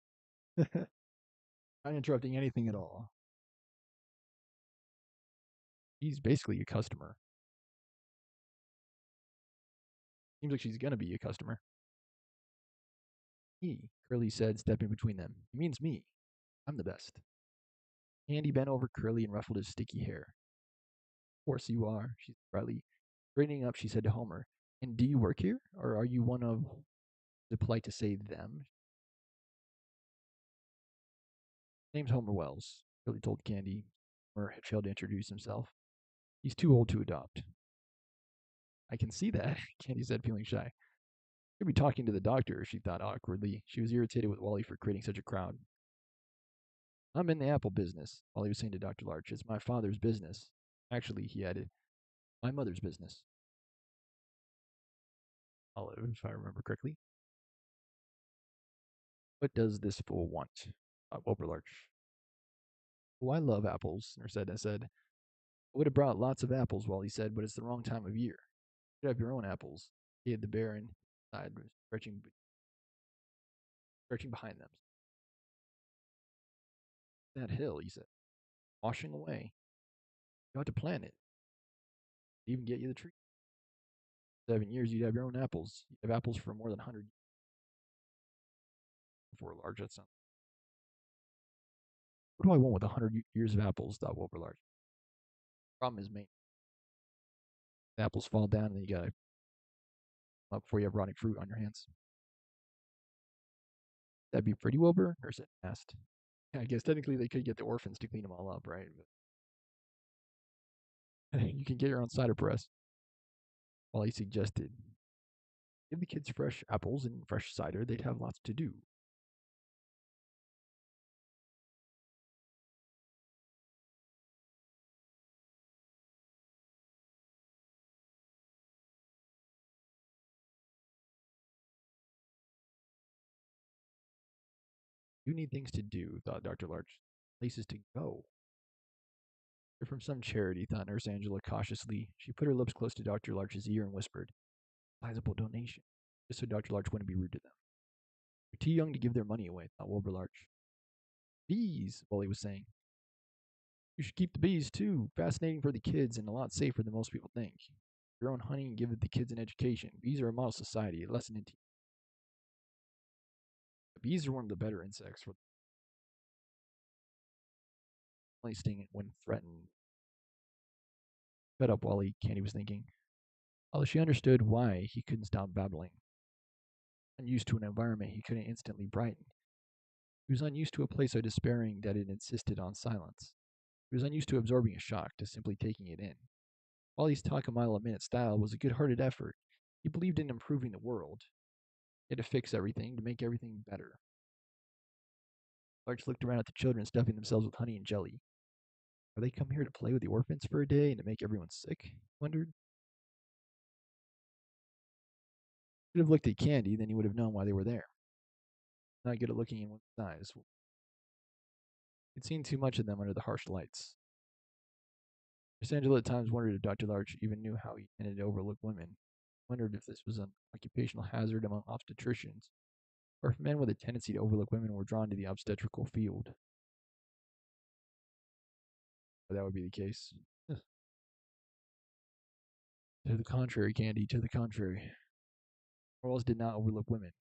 anything. Not interrupting anything at all. He's basically a customer. Seems like she's gonna be a customer. He, Curly said, stepping between them. He means me. I'm the best. Candy bent over Curly and ruffled his sticky hair. Of course you are, she said brightly. Straightening up, she said to Homer, and do you work here? Or are you one of, is it polite to say them? Name's Homer Wells, Curly told Candy. Homer had failed to introduce himself. He's too old to adopt. I can see that, Candy said, feeling shy. Could be talking to the doctor, she thought awkwardly. She was irritated with Wally for creating such a crowd. I'm in the apple business, Wally was saying to Dr. Larch. It's my father's business. Actually, he added, my mother's business. Olive, if I remember correctly. What does this fool want? Wilbur Larch. Oh, I love apples, Nurse said. I would have brought lots of apples, Wally said, but it's the wrong time of year. You have your own apples. He had the Baron side stretching behind them. That hill, he said, washing away. You ought to plant it. Even get you the tree. 7 years, you'd have your own apples. You'd have apples for more than 100 before large. That's not. What do I want with 100 years of apples? Thought Wilbur Large. Problem is, mate, the apples fall down and then you gotta up before you have rotting fruit on your hands. That'd be pretty, Wilbur? Nurse asked. Yeah, I guess technically they could get the orphans to clean them all up, right? But you can get your own cider press. Well, he suggested, give the kids fresh apples and fresh cider. They'd have lots to do. You need things to do, thought Dr. Larch. Places to go. They're from some charity, thought Nurse Angela cautiously. She put her lips close to Dr. Larch's ear and whispered, sizable donation, just so Dr. Larch wouldn't be rude to them. They're too young to give their money away, thought Wilbur Larch. Bees, Wally was saying. You should keep the bees, too. Fascinating for the kids and a lot safer than most people think. Your own honey and give the kids an education. Bees are a model society, a lesson in bees are one of the better insects for only sting when threatened. Fed up, Wally, Candy was thinking. Although she understood why he couldn't stop babbling. Unused to an environment he couldn't instantly brighten. He was unused to a place so despairing that it insisted on silence. He was unused to absorbing a shock, to simply taking it in. Wally's talk a mile a minute style was a good-hearted effort. He believed in improving the world. He had to fix everything, to make everything better. Larch looked around at the children stuffing themselves with honey and jelly. Are they come here to play with the orphans for a day and to make everyone sick? He wondered. He could have looked at Candy, then he would have known why they were there. Not good at looking in one's eyes. He'd seen too much of them under the harsh lights. Miss Angela at times wondered if Dr. Larch even knew how he tended to overlook women. Wondered if this was an occupational hazard among obstetricians, or if men with a tendency to overlook women were drawn to the obstetrical field. But that would be the case. To the contrary, Candy, to the contrary. Morals did not overlook women.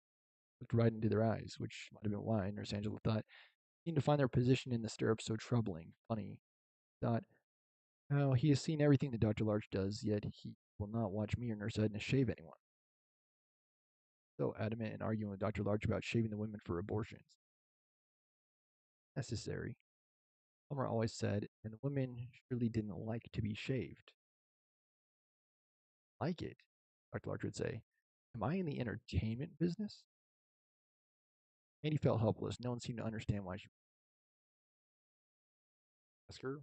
Looked right into their eyes, which might have been why, Nurse Angela thought, seemed to find their position in the stirrups so troubling, funny. Thought, how he has seen everything that Dr. Larch does, yet he will not watch me or Nurse Edna shave anyone. So adamant in arguing with Dr. Larch about shaving the women for abortions. Necessary. Homer always said, and the women surely didn't like to be shaved. Like it, Dr. Larch would say. Am I in the entertainment business? Andy felt helpless. No one seemed to understand why she asked her.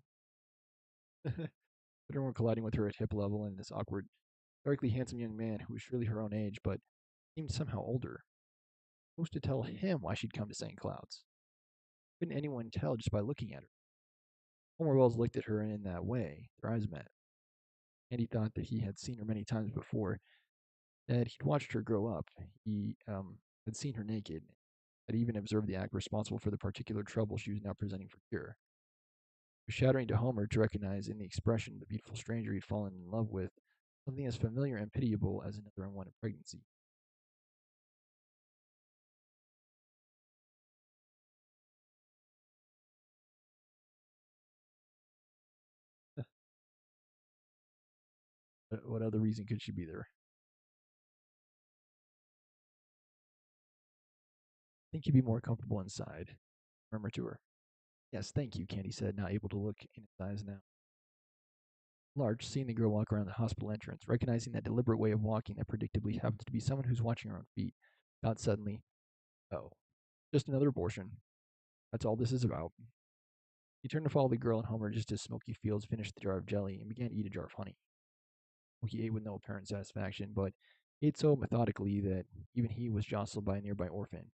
Everyone colliding with her at hip level and this awkward, darkly handsome young man who was surely her own age, but seemed somehow older. Supposed to tell him why she'd come to St. Cloud's. Couldn't anyone tell just by looking at her? Homer Wells looked at her in that way. Their eyes met. And he thought that he had seen her many times before, that he'd watched her grow up. He had seen her naked, had even observed the act responsible for the particular trouble she was now presenting for cure. It was shattering to Homer to recognize in the expression of the beautiful stranger he had fallen in love with something as familiar and pitiable as another unwanted pregnancy. What other reason could she be there? I think you'd be more comfortable inside, murmured to her. Yes, thank you, Candy said, not able to look in his eyes now. Large, seeing the girl walk around the hospital entrance, recognizing that deliberate way of walking that predictably happened to be someone who's watching her own feet, thought suddenly, oh, just another abortion. That's all this is about. He turned to follow the girl and Homer just as Smoky Fields finished the jar of jelly and began to eat a jar of honey. He ate with no apparent satisfaction, but ate so methodically that even he was jostled by a nearby orphan.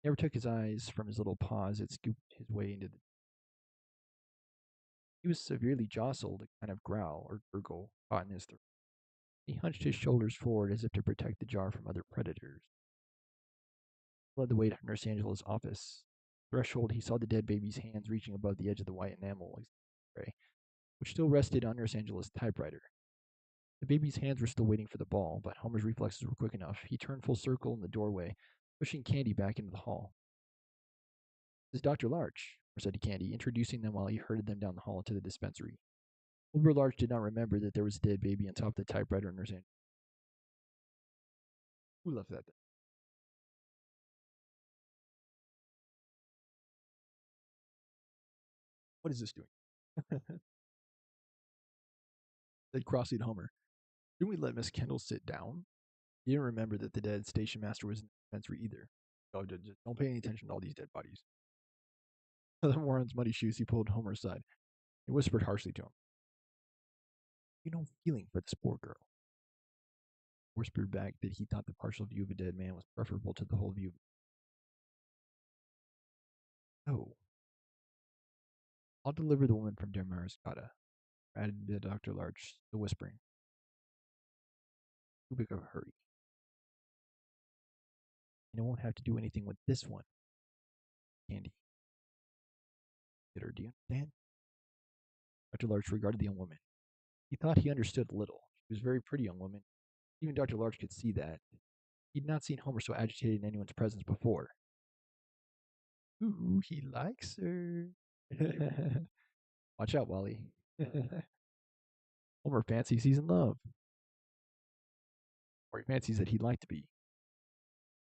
He never took his eyes from his little paws that scooped his way into the. He was severely jostled, a kind of growl or gurgle caught in his throat. He hunched his shoulders forward as if to protect the jar from other predators. He led the way to Nurse Angela's office. Threshold, he saw the dead baby's hands reaching above the edge of the white enamel tray, which still rested on Nurse Angela's typewriter. The baby's hands were still waiting for the ball, but Homer's reflexes were quick enough. He turned full circle in the doorway, pushing Candy back into the hall. This is Dr. Larch, Homer said to Candy, introducing them while he herded them down the hall to the dispensary. Wilbur Larch did not remember that there was a dead baby on top of the typewriter in Nurse Angela. Who left that there? What is this doing? Said crossly to Homer. Didn't we let Miss Kendall sit down? He didn't remember that the dead station master was in the dispensary either. Oh, just don't pay any attention to all these dead bodies. The moron's muddy shoes, he pulled Homer aside. He whispered harshly to him. You no feeling for this poor girl. Whispered back that he thought the partial view of a dead man was preferable to the whole view. Oh, I'll deliver the woman from Damariscotta, added the Dr. Larch, still whispering. Too big of a hurry. And I won't have to do anything with this one, Candy. Did her, do you understand? Dr. Larch regarded the young woman. He thought he understood a little. She was a very pretty young woman. Even Dr. Larch could see that. He'd not seen Homer so agitated in anyone's presence before. Ooh, he likes her. Watch out, Wally. Homer fancies he's in love. Or he fancies that he'd like to be.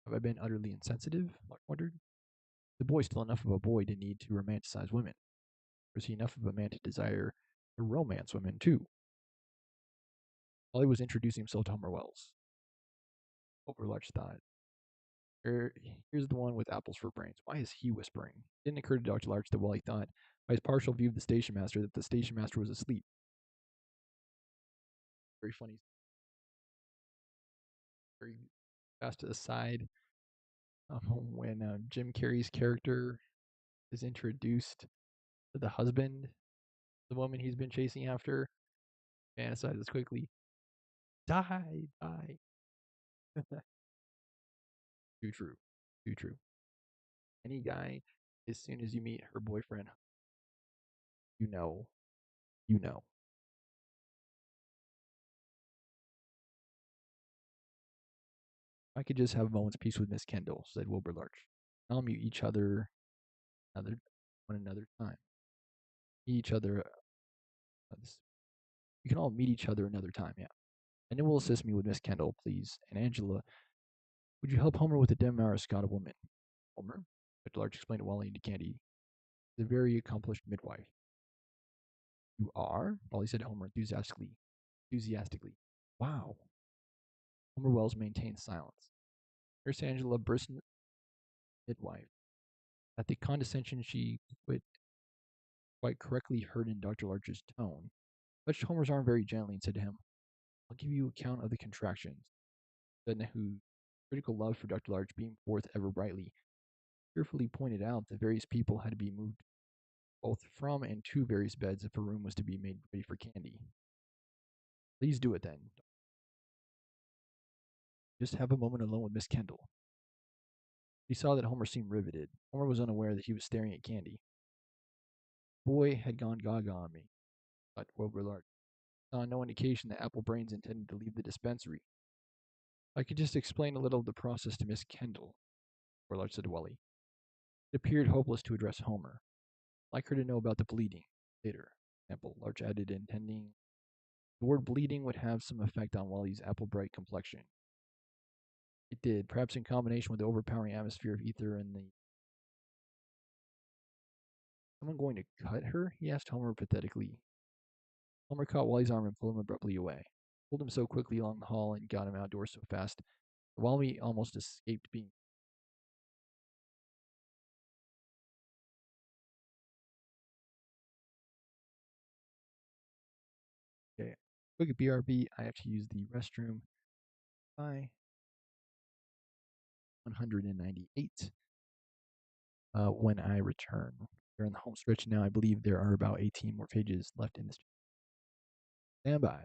Have I been utterly insensitive? Lark wondered. The boy still enough of a boy to need to romanticize women. Was he enough of a man to desire to romance women, too? Wally was introducing himself to Homer Wells. Homer Larch thought. Here's the one with apples for brains. Why is he whispering? It didn't occur to Dr. Larch that Wally thought, by his partial view of the station master, that the station master was asleep. Very funny. Very fast aside. When Jim Carrey's character is introduced to the husband, the woman he's been chasing after, fantasizes quickly. Die, die. Too true. Too true. Any guy, as soon as you meet her boyfriend, you know, you know. I could just have a moment's peace with Miss Kendall, said Wilbur Larch. I'll meet each other another one another time. Meet each other. We can all meet each other another time, yeah. And it will assist me with Miss Kendall, please. And Angela, would you help Homer with the Damariscotta woman? Homer? Dr. Larch explained to Wally and to Candy. The very accomplished midwife. You are? Wally said to Homer enthusiastically. Wow. Homer Wells maintained silence. Nurse Angela burst into midwife. At the condescension she quite correctly heard in Dr. Larch's tone, touched Homer's arm very gently and said to him, I'll give you account of the contractions. Then whose critical love for Dr. Larch beamed forth ever brightly, cheerfully pointed out that various people had to be moved both from and to various beds if a room was to be made ready for Candy. Please do it then. Just have a moment alone with Miss Kendall. He saw that Homer seemed riveted. Homer was unaware that he was staring at candy. The boy had gone gaga on me, thought Wilbur saw no indication that Apple Brains intended to leave the dispensary. I could just explain a little of the process to Miss Kendall, Willard said to Wally. It appeared hopeless to address Homer. I'd like her to know about the bleeding. Later, example, Larch added, intending the word bleeding would have some effect on Wally's apple bright complexion. It did, perhaps in combination with the overpowering atmosphere of ether and the. Someone going to cut her? He asked Homer pathetically. Homer caught Wally's arm and pulled him abruptly away. Pulled him so quickly along the hall and got him outdoors so fast that Wally almost escaped being. Okay. Quick BRB, I have to use the restroom by 198 when I return. We're in the home stretch now. I believe there are about 18 more pages left in this. Stand by.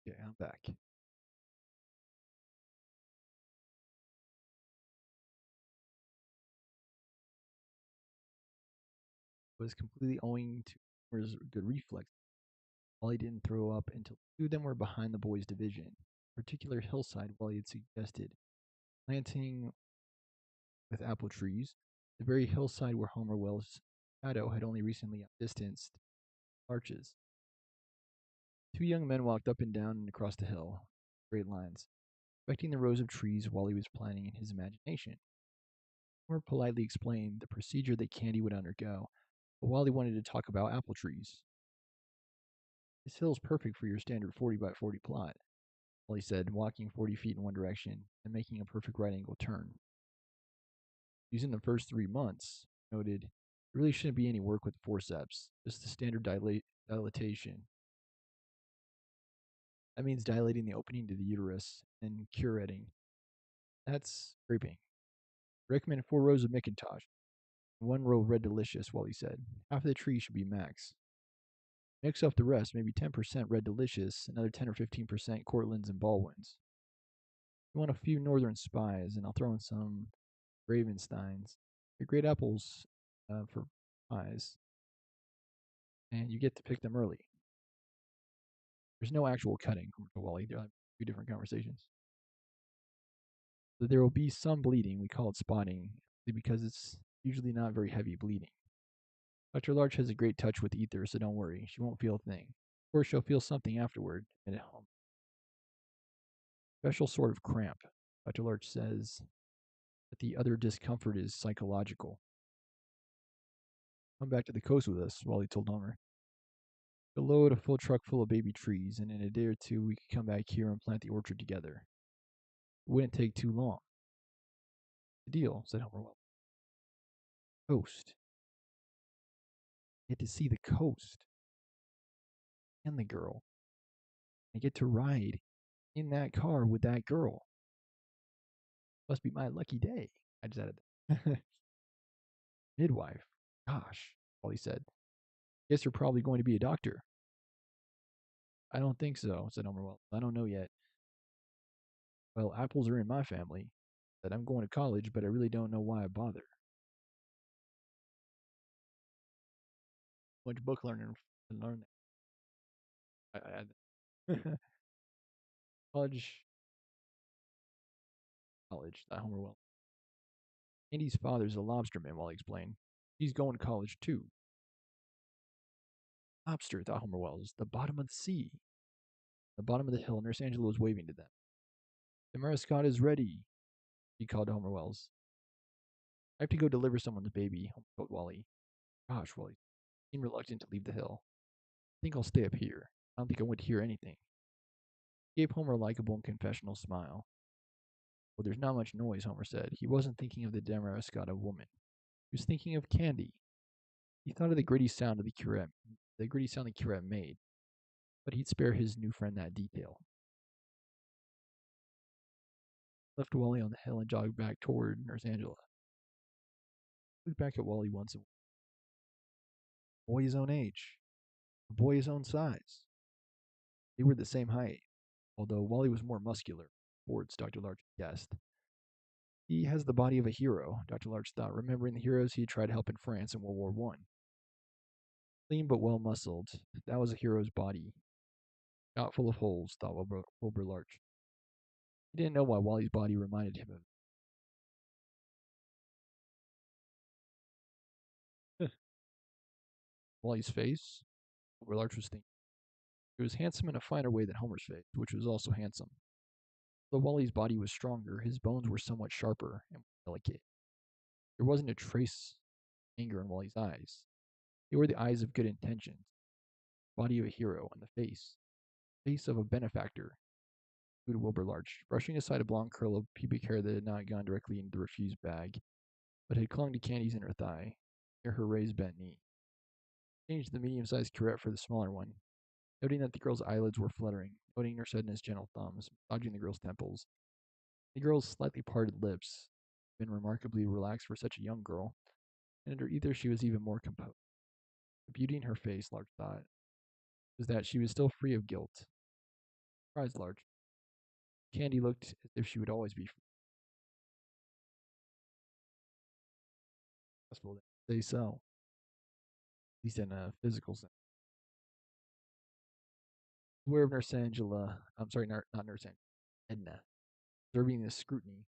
Okay, I'm back. It was completely owing to Homer's good reflex. Wally didn't throw up until two of them were behind the boys' division. A particular hillside Wally had suggested planting with apple trees, the very hillside where Homer Wells' shadow had only recently outdistanced arches. Two young men walked up and down and across the hill, straight lines, inspecting the rows of trees Wally was planning in his imagination. Homer politely explained the procedure that Candy would undergo, but Wally wanted to talk about apple trees. This hill is perfect for your standard 40 by 40 plot, Wally said, walking 40 feet in one direction and making a perfect right angle turn. Using the first 3 months, noted, there really shouldn't be any work with forceps, just the standard dilatation. That means dilating the opening to the uterus and curetting. That's scraping. Recommend 4 rows of McIntosh. 1 row of Red Delicious, Wally said. Half of the tree should be max. Mix up the rest, maybe 10% Red Delicious, another 10 or 15% Cortlands and Baldwins. You want a few Northern Spies, and I'll throw in some Ravensteins. They're great apples for pies, and you get to pick them early. There's no actual cutting, Homer told Wally. They're like two different conversations. So there will be some bleeding. We call it spotting because it's usually not very heavy bleeding. Dr. Larch has a great touch with ether, so don't worry. She won't feel a thing. Of course, she'll feel something afterward. And special sort of cramp. Dr. Larch says that the other discomfort is psychological. Come back to the coast with us, Wally told Homer. We'll load a full truck full of baby trees, and in a day or two we could come back here and plant the orchard together. It wouldn't take too long. The deal, said Homer. Well, coast. Get to see the coast and the girl. I get to ride in that car with that girl. Must be my lucky day. I just added that. Midwife. Gosh, Wally said. Guess you're probably going to be a doctor. I don't think so, said Homer. Well, I don't know yet. Well, apples are in my family. Said I'm going to college, but I really don't know why I bother. Much book learning to learn that. college, college. That Homer well. Andy's father's a lobsterman. Wally explained. He's going to college too. Lobster, thought Homer Wells. The bottom of the sea. The bottom of the hill. Nurse Angela was waving to them. The Mariscot is ready, he called to Homer Wells. I have to go deliver someone's baby, Homer told Wally. Gosh, Wally seemed reluctant to leave the hill. I think I'll stay up here. I don't think I would hear anything. He gave Homer a likable and confessional smile. Well, there's not much noise, Homer said. He wasn't thinking of the Damariscotta woman. He was thinking of Candy. He thought of the gritty sound the curate made, but he'd spare his new friend that detail. Left Wally on the hill and jogged back toward Nurse Angela. Looked back at Wally once and a boy his own age, a boy his own size. They were the same height, although Wally was more muscular, Ford's Dr. Larch guessed. He has the body of a hero, Dr. Larch thought, remembering the heroes he had tried to help in France in World War One. Lean but well muscled, that was a hero's body. Not full of holes, thought Wilbur Larch. He didn't know why Wally's body reminded him of Wally's face. Wilbur Larch was thinking. It was handsome in a finer way than Homer's face, which was also handsome. Though Wally's body was stronger, his bones were somewhat sharper and more delicate. There wasn't a trace of anger in Wally's eyes. They were the eyes of good intentions, the body of a hero, and the face of a benefactor, concluded Wilbur Larch, brushing aside a blonde curl of pubic hair that had not gone directly into the refused bag, but had clung to Candy's inner thigh, near her raised bent knee. Changed the medium-sized curette for the smaller one, noting that the girl's eyelids were fluttering, noting Nurse Edna's gentle thumbs, massaging the girl's temples. The girl's slightly parted lips had been remarkably relaxed for such a young girl, and under either she was even more composed. The beauty in her face, Larch thought, was that she was still free of guilt. Surprised Larch. Candy looked as if she would always be free. Possible to say so, at least in a physical sense. Aware of Nurse Angela, I'm sorry, not Nurse Angela, Edna, observing this scrutiny,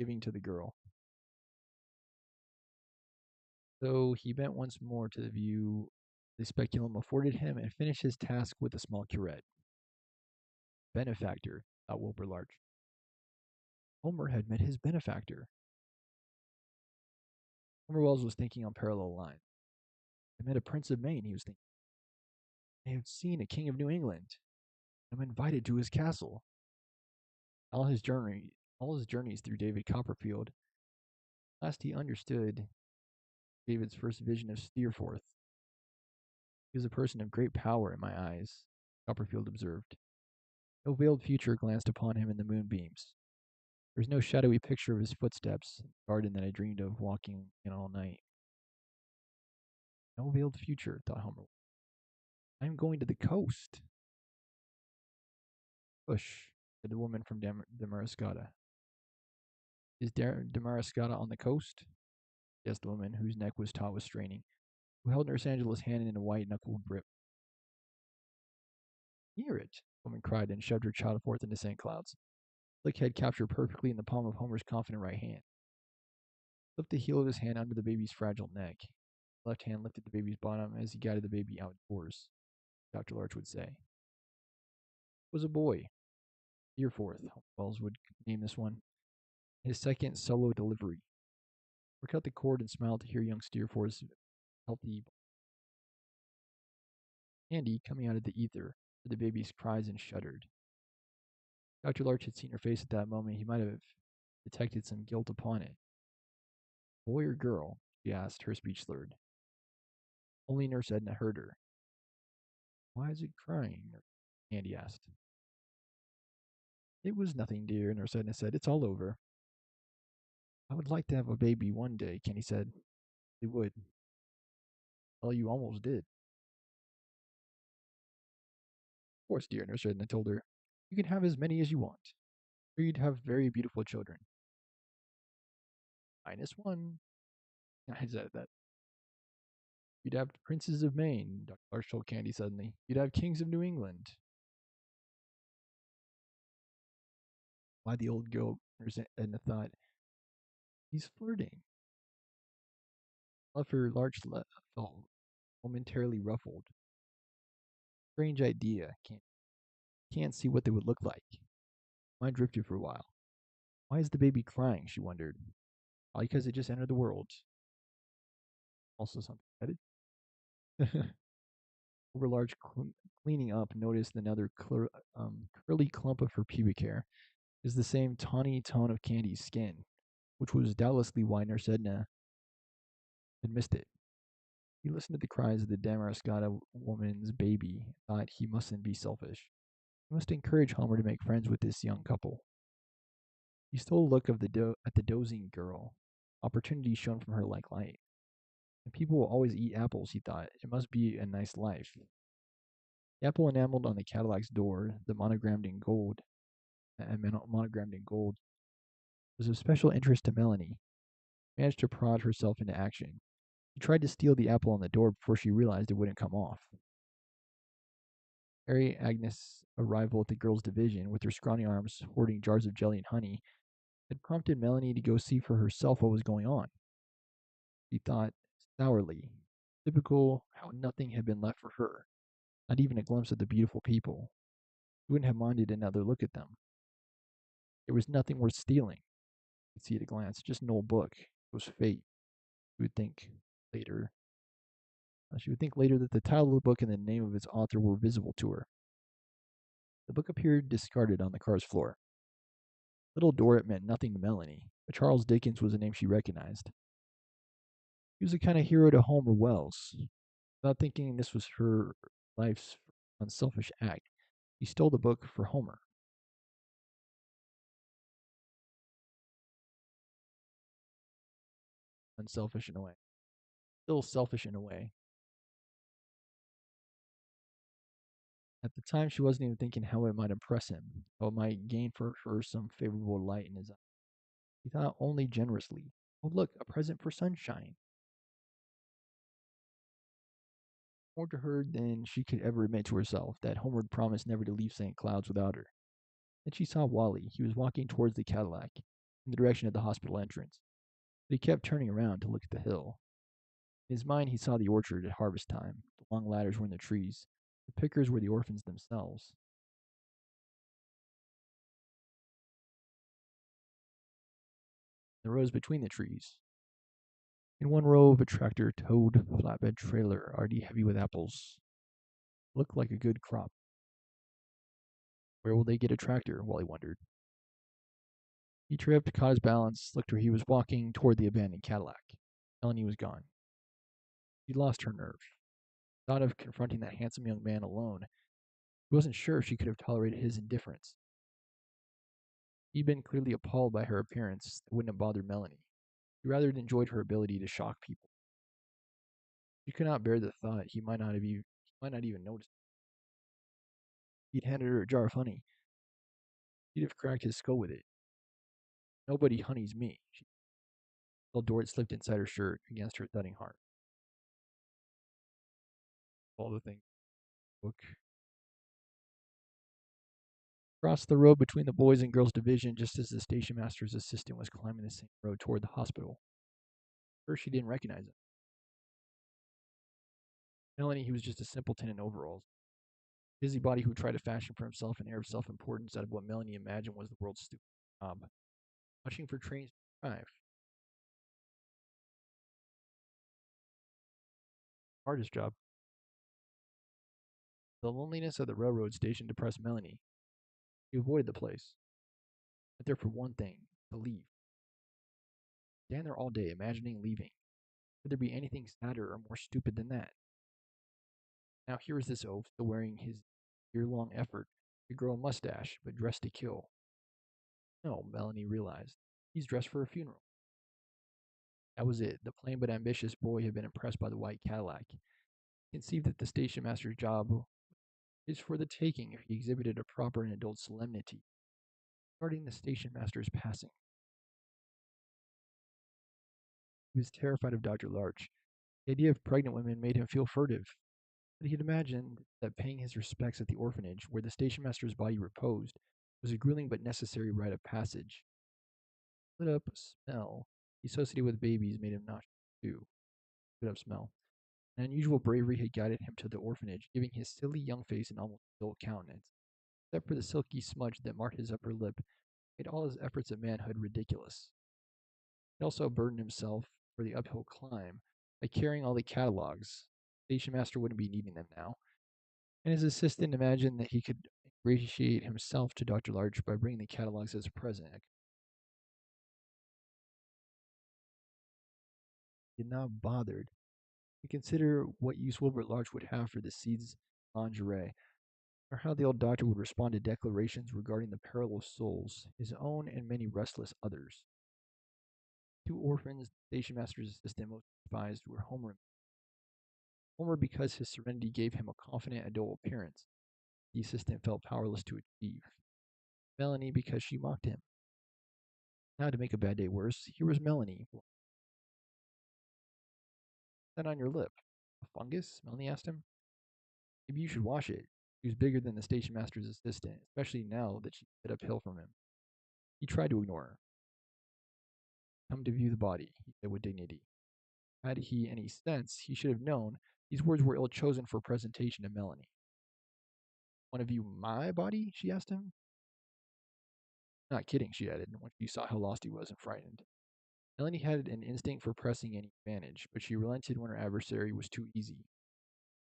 giving to the girl. So he bent once more to the view the speculum afforded him and finished his task with a small curette. Benefactor, thought Wilbur Larch. Homer had met his benefactor. Homer Wells was thinking on parallel lines. I met a Prince of Maine, he was thinking. I have seen a King of New England. I'm invited to his castle. All his journeys through David Copperfield. Last he understood David's first vision of Steerforth. He was a person of great power in my eyes, Copperfield observed. No veiled future glanced upon him in the moonbeams. There was no shadowy picture of his footsteps in the garden that I dreamed of walking in all night. No veiled future, thought Homer. I am going to the coast. Push, said the woman from Damariscotta. Is Damariscotta on the coast? Asked the woman, whose neck was taut with straining. who held Nurse Angela's hand in a white-knuckled grip. Near it, the woman cried and shoved her child forth into St. Cloud's. Slick had captured perfectly in the palm of Homer's confident right hand. Slipped the heel of his hand under the baby's fragile neck. The left hand lifted the baby's bottom as he guided the baby outdoors. Dr. Larch would say. It was a boy. Deerforth, Wells would name this one. His second solo delivery. We cut the cord and smiled to hear young Steerforth's healthy Andy coming out of the ether, heard the baby's cries and shuddered. Dr. Larch had seen her face at that moment. He might have detected some guilt upon it. Boy or girl? She asked, her speech slurred. Only Nurse Edna heard her. Why is it crying? Andy asked. It was nothing, dear, Nurse Edna said. It's all over. I would like to have a baby one day, Kenny said. They would. Well, you almost did. Of course, dear, Nurse Edna told her. You can have as many as you want. You'd have very beautiful children. Minus one. I said that. You'd have princes of Maine, Dr. Larch told Candy suddenly. You'd have kings of New England. Why the old girl, Nurse Edna thought, he's flirting. Luffer Larch felt momentarily ruffled. Strange idea. Can't see what they would look like. Mind drifted for a while. Why is the baby crying? She wondered. Probably because it just entered the world. Also something headed. Overlarge cleaning up noticed another curly clump of her pubic hair. Is the same tawny tone of Candy's skin, which was doubtlessly why Nurse Edna had missed it. He listened to the cries of the Damariscotta woman's baby, and thought he mustn't be selfish. He must encourage Homer to make friends with this young couple. He stole a look at the dozing girl. Opportunity shone from her like light. And people will always eat apples, he thought. It must be a nice life. The apple enameled on the Cadillac's door, the monogrammed in gold, was of special interest to Melanie. She managed to prod herself into action. She tried to steal the apple on the door before she realized it wouldn't come off. Harry Agnes' arrival at the girls' division, with her scrawny arms hoarding jars of jelly and honey, had prompted Melanie to go see for herself what was going on. She thought sourly. Typical how nothing had been left for her, not even a glimpse of the beautiful people. She wouldn't have minded another look at them. There was nothing worth stealing. You could see at a glance, just an old book. It was fate. She would think later. She would think later that the title of the book and the name of its author were visible to her. The book appeared discarded on the car's floor. Little Dorrit meant nothing to Melanie, but Charles Dickens was a name she recognized. He was a kind of hero to Homer Wells. Without thinking this was her life's unselfish act, she stole the book for Homer. Unselfish in a way. Still selfish in a way. At the time, she wasn't even thinking how it might impress him, how it might gain for her some favorable light in his eyes. He thought only generously. Oh, look, a present for Sunshine. More to her than she could ever admit to herself that Homer had promised never to leave St. Cloud's without her. Then she saw Wally. He was walking towards the Cadillac, in the direction of the hospital entrance. But he kept turning around to look at the hill. In his mind, he saw the orchard at harvest time. The long ladders were in the trees. The pickers were the orphans themselves. The rows between the trees. In one row of a tractor-towed flatbed trailer, already heavy with apples. Looked like a good crop. Where will they get a tractor? Wally wondered. He tripped, caught his balance, looked where he was walking toward the abandoned Cadillac. Melanie was gone. She'd lost her nerve. Thought of confronting that handsome young man alone. He wasn't sure if she could have tolerated his indifference. He'd been clearly appalled by her appearance. It wouldn't have bothered Melanie. He rather enjoyed her ability to shock people. She could not bear the thought he might not even notice. He'd handed her a jar of honey. He'd have cracked his skull with it. Nobody honeys me. Little Dorrit slipped inside her shirt against her thudding heart. all the things. Book. Across the road between the boys and girls division, just as the station master's assistant was climbing the same road toward the hospital. First, she didn't recognize him. Melanie, he was just a simpleton in overalls. Busybody who tried to fashion for himself an air of self-importance out of what Melanie imagined was the world's stupidest job. Watching for trains to arrive. Hardest job. The loneliness of the railroad station depressed Melanie. She avoided the place. Went there for one thing, to leave. Stand there all day, imagining leaving. Could there be anything sadder or more stupid than that? Now here is this oaf, still wearing his year-long effort to grow a mustache, but dressed to kill. No, Melanie realized. He's dressed for a funeral. That was it. The plain but ambitious boy had been impressed by the white Cadillac. He conceived that the station master's job is for the taking if he exhibited a proper and adult solemnity regarding the station master's passing. He was terrified of Dr. Larch. The idea of pregnant women made him feel furtive, but he had imagined that paying his respects at the orphanage, where the station master's body reposed, was a grueling but necessary rite of passage. Lit up smell he associated with babies made him nauseous too. Lit up smell. An unusual bravery had guided him to the orphanage, giving his silly young face an almost adult countenance. Except for the silky smudge that marked his upper lip, made all his efforts at manhood ridiculous. He also burdened himself for the uphill climb by carrying all the catalogs. The station master wouldn't be needing them now, and his assistant imagined that he could ingratiate himself to Dr. Larch by bringing the catalogs as a present. He had not bothered to consider what use Wilbur Larch would have for the seeds lingerie, or how the old doctor would respond to declarations regarding the peril of souls, his own and many restless others. Two orphans the station master's assistant most despised were Homer because his serenity gave him a confident adult appearance the assistant felt powerless to achieve. Melanie because she mocked him. Now to make a bad day worse, here was Melanie. What's that on your lip? A fungus? Melanie asked him. Maybe you should wash it. She was bigger than the station master's assistant, especially now that she stood uphill from him. He tried to ignore her. Come to view the body, he said with dignity. Had he any sense, he should have known these words were ill chosen for presentation to Melanie. Want to view my body? She asked him. Not kidding, she added, when she saw how lost he was and frightened. Melanie had an instinct for pressing any advantage, but she relented when her adversary was too easy.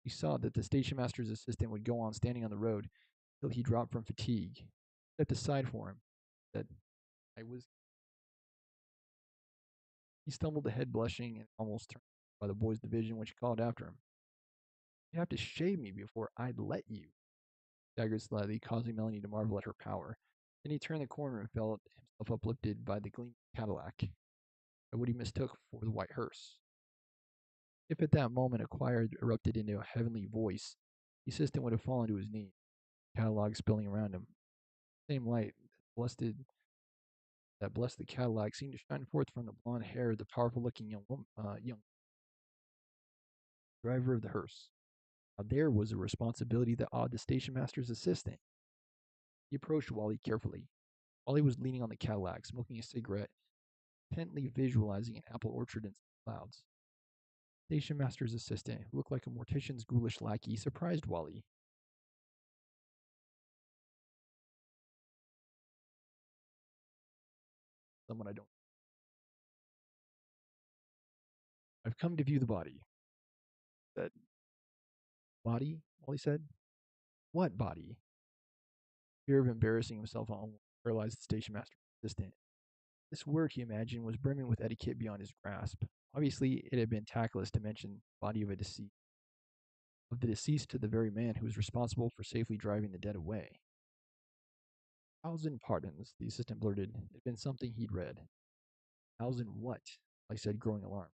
She saw that the station master's assistant would go on standing on the road till he dropped from fatigue. Stepped aside for him. Said, I was. He stumbled ahead, blushing, and almost turned by the boys' division when she called after him. You'd have to shave me before I'd let you. Staggered slightly, causing Melanie to marvel at her power. Then he turned the corner and felt himself uplifted by the gleaming Cadillac, by what he mistook for the white hearse. If at that moment a choir had erupted into a heavenly voice, the assistant would have fallen to his knees, Cadillac spilling around him. The same light that blessed the Cadillac seemed to shine forth from the blonde hair of the powerful-looking young driver of the hearse. Now there was a responsibility that awed the station master's assistant. He approached Wally carefully. Wally was leaning on the Cadillac, smoking a cigarette, intently visualizing an apple orchard in the clouds. Station master's assistant, who looked like a mortician's ghoulish lackey, surprised Wally. Someone I don't. I've come to view the body. Said, body? Wally said. What body? Fear of embarrassing himself almost paralyzed the station master's assistant. This word, he imagined, was brimming with etiquette beyond his grasp. Obviously, it had been tactless to mention the body of the deceased to the very man who was responsible for safely driving the dead away. Thousand pardons, the assistant blurted. It had been something he'd read. Thousand what? I said, growing alarmed.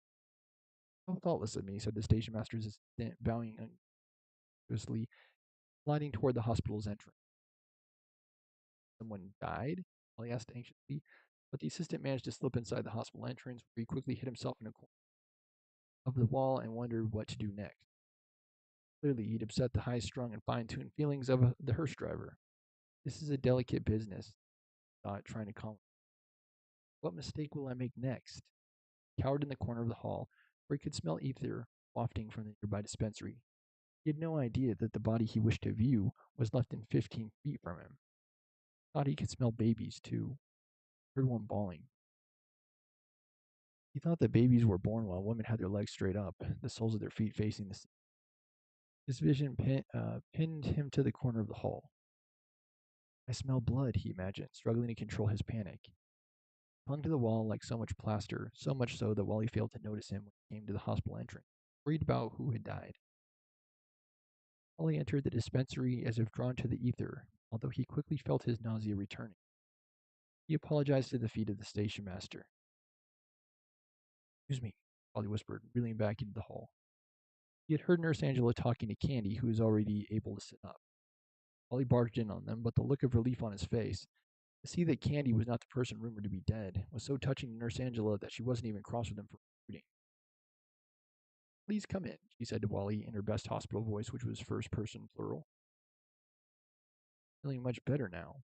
How thoughtless of me, said the station master's assistant, bowing unctuously, sliding toward the hospital's entrance. Someone died? Wally asked anxiously, but the assistant managed to slip inside the hospital entrance, where he quickly hid himself in a corner of the wall and wondered what to do next. Clearly, he'd upset the high strung and fine tuned feelings of the hearse driver. This is a delicate business, thought, trying to calm. What mistake will I make next? He cowered in the corner of the hall, where he could smell ether wafting from the nearby dispensary. He had no idea that the body he wished to view was less than 15 feet from him. Thought he could smell babies, too. Heard one bawling. He thought that babies were born while women had their legs straight up, the soles of their feet facing the sea. His vision pinned him to the corner of the hall. I smell blood, he imagined, struggling to control his panic. He clung to the wall like so much plaster, so much so that Wally failed to notice him when he came to the hospital entrance, worried about who had died. Wally entered the dispensary as if drawn to the ether, although he quickly felt his nausea returning. He apologized to the feet of the station master. Excuse me, Wally whispered, reeling back into the hall. He had heard Nurse Angela talking to Candy, who was already able to sit up. Wally barged in on them, but the look of relief on his face, to see that Candy was not the person rumored to be dead, was so touching to Nurse Angela that she wasn't even cross with him for recruiting. Please come in, she said to Wally in her best hospital voice, which was first person plural. Feeling much better now,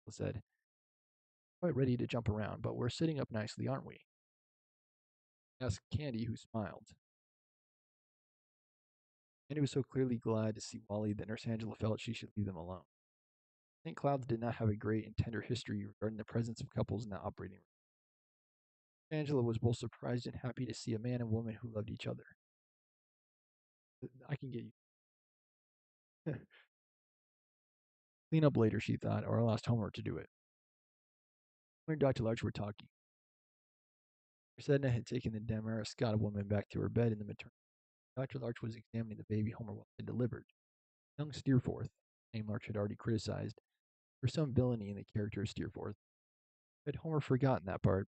Angela said. Quite ready to jump around, but we're sitting up nicely, aren't we? Asked Candy, who smiled. Candy was so clearly glad to see Wally that Nurse Angela felt she should leave them alone. St. Cloud's did not have a great and tender history regarding the presence of couples in the operating room. Angela was both surprised and happy to see a man and woman who loved each other. I can get you. Clean up later, she thought, or I'll ask Homer to do it. Homer and Dr. Larch were talking. Edna had taken the Damariscotta woman back to her bed in the maternity. Dr. Larch was examining the baby Homer had delivered. Young Steerforth, name Larch had already criticized, for some villainy in the character of Steerforth. Had Homer forgotten that part?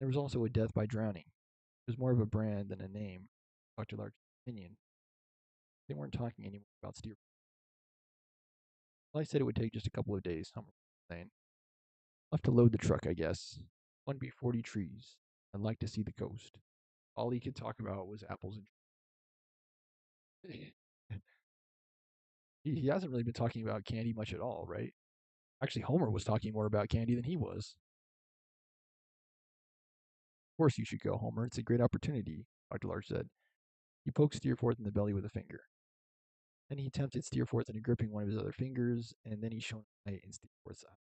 There was also a death by drowning. It was more of a brand than a name, Dr. Larch's opinion. They weren't talking anymore about Steerforth. Well, I said it would take just a couple of days, Homer was saying. I'll have to load the truck, I guess. 1 be 40 trees. I'd like to see the coast. All he could talk about was apples and he hasn't really been talking about Candy much at all, right? Actually, Homer was talking more about Candy than he was. Of course you should go, Homer. It's a great opportunity, Dr. Larch said. He poked Steerforth in the belly with a finger. Then he tempted Steerforth into gripping one of his other fingers, and then he shone a light in Steerforth's eye.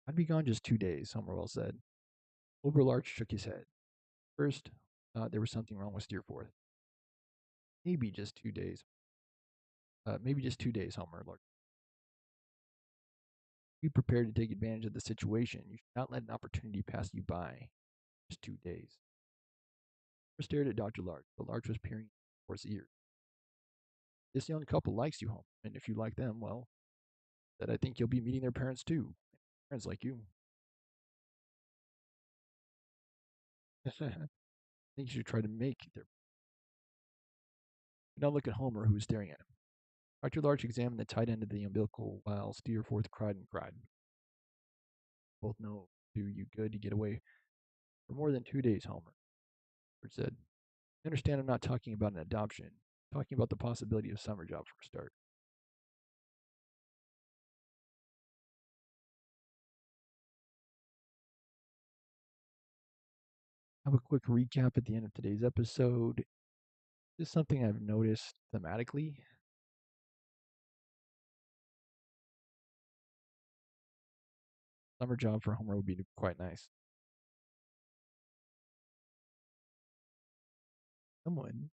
I'd be gone just 2 days, Homer said. Wilbur Larch shook his head. First, there was something wrong with Steerforth. Maybe just 2 days. Maybe just 2 days, Homer Larch. Be prepared to take advantage of the situation. You should not let an opportunity pass you by. Just 2 days. Homer stared at Dr. Larch, but Larch was peering for his ears. This young couple likes you, Homer, and if you like them, well, that I think you'll be meeting their parents too. Parents like you. I think you should try to make their. Now look at Homer, who was staring at him. Dr. Larch examined the tight end of the umbilical while Steerforth cried and cried. Both know do you good to get away for more than 2 days, Homer, Bert said. You understand I'm not talking about an adoption. I'm talking about the possibility of a summer job for a start. Have a quick recap at the end of today's episode. This is something I've noticed thematically. Summer job for Homer would be quite nice. Someone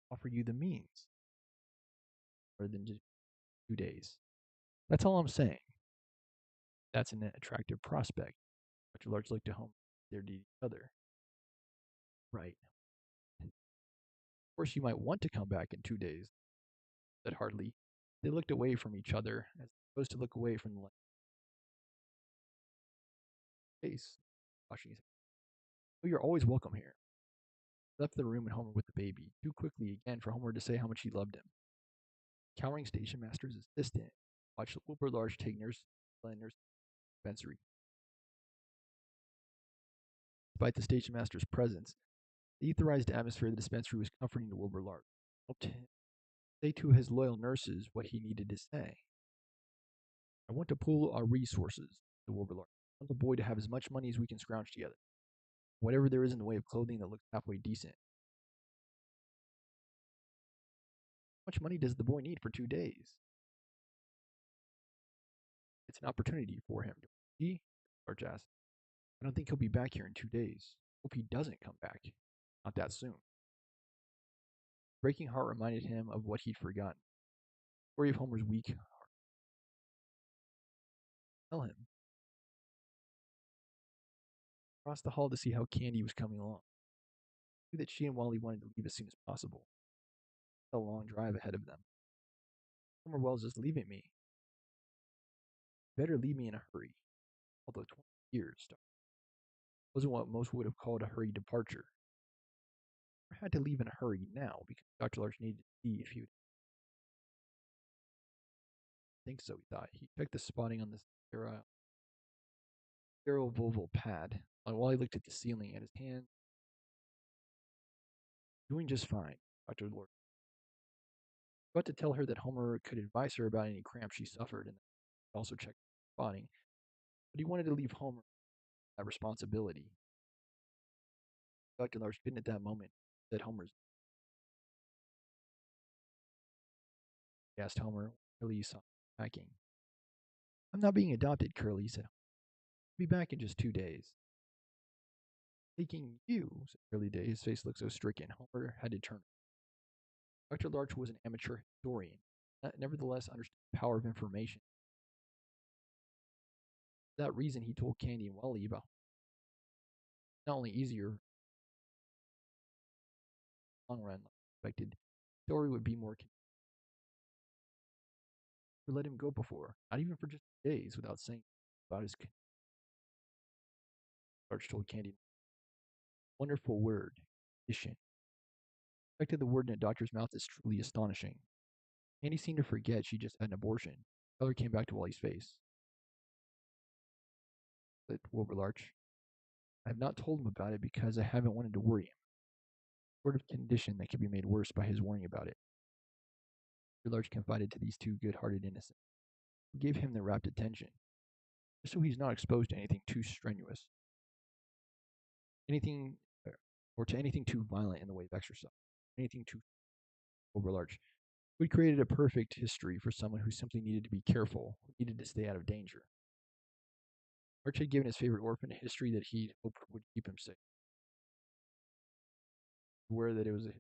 offer you the means rather than just 2 days. That's all I'm saying. That's an attractive prospect. Dr. Larch looked at Homer. They're to each other. Right. Of course, you might want to come back in 2 days, said Hartley. They looked away from each other as opposed to look away from the face, washing his hands. Oh, you're always welcome here. He left the room and Homer with the baby, too quickly again for Homer to say how much he loved him. Cowering station master's assistant watched Wilbur Larch take Nurse dispensary. Despite the station master's presence, The etherized atmosphere of the dispensary was comforting to Wilbur Lark. Helped him say to his loyal nurses what he needed to say. I want to pool our resources, said Wilbur Lark. I want the boy to have as much money as we can scrounge together. Whatever there is in the way of clothing that looks halfway decent. How much money does the boy need for 2 days? It's an opportunity for him. He? Larch asked. I don't think he'll be back here in 2 days. Hope he doesn't come back. Not that soon. Breaking heart reminded him of what he'd forgotten. The story of Homer's weak heart. Tell him. Crossed the hall to see how Candy was coming along. Knew that she and Wally wanted to leave as soon as possible. A long drive ahead of them. Homer Wells is leaving me. Better leave me in a hurry. Although 20 years wasn't what most would have called a hurried departure. I had to leave in a hurry now because Dr. Larch needed to see if he would think so, he thought. He checked the spotting on the sterile volval pad. While he looked at the ceiling at his hand, doing just fine, Dr. Larch. About to tell her that Homer could advise her about any cramps she suffered and also check spotting, but he wanted to leave Homer that responsibility. Dr. Larch couldn't at that moment said Homer's. He asked Homer, Curly saw packing. I'm not being adopted, Curly said. I'll be back in just 2 days. Taking you, said Curly Day. His face looked so stricken. Homer had to turn. Dr. Larch was an amateur historian, nevertheless understood the power of information. For that reason, he told Candy and Wally about not only easier long run expected, the story would be more. We let him go before, not even for just days, without saying about his. Larch told Candy. Wonderful word, condition. The effect of the word in a doctor's mouth is truly astonishing. Candy seemed to forget she just had an abortion. The color came back to Wally's face. Said Wilbur Larch. I have not told him about it because I haven't wanted to worry him. A sort of condition that could be made worse by his worrying about it. Wilbur Larch confided to these two good-hearted innocents, who gave him their rapt attention, just so he's not exposed to anything too strenuous, anything, or to anything too violent in the way of exercise, anything too. Wilbur Larch. We created a perfect history for someone who simply needed to be careful, who needed to stay out of danger. Larch had given his favorite orphan a history that he hoped would keep him safe. Aware that it was a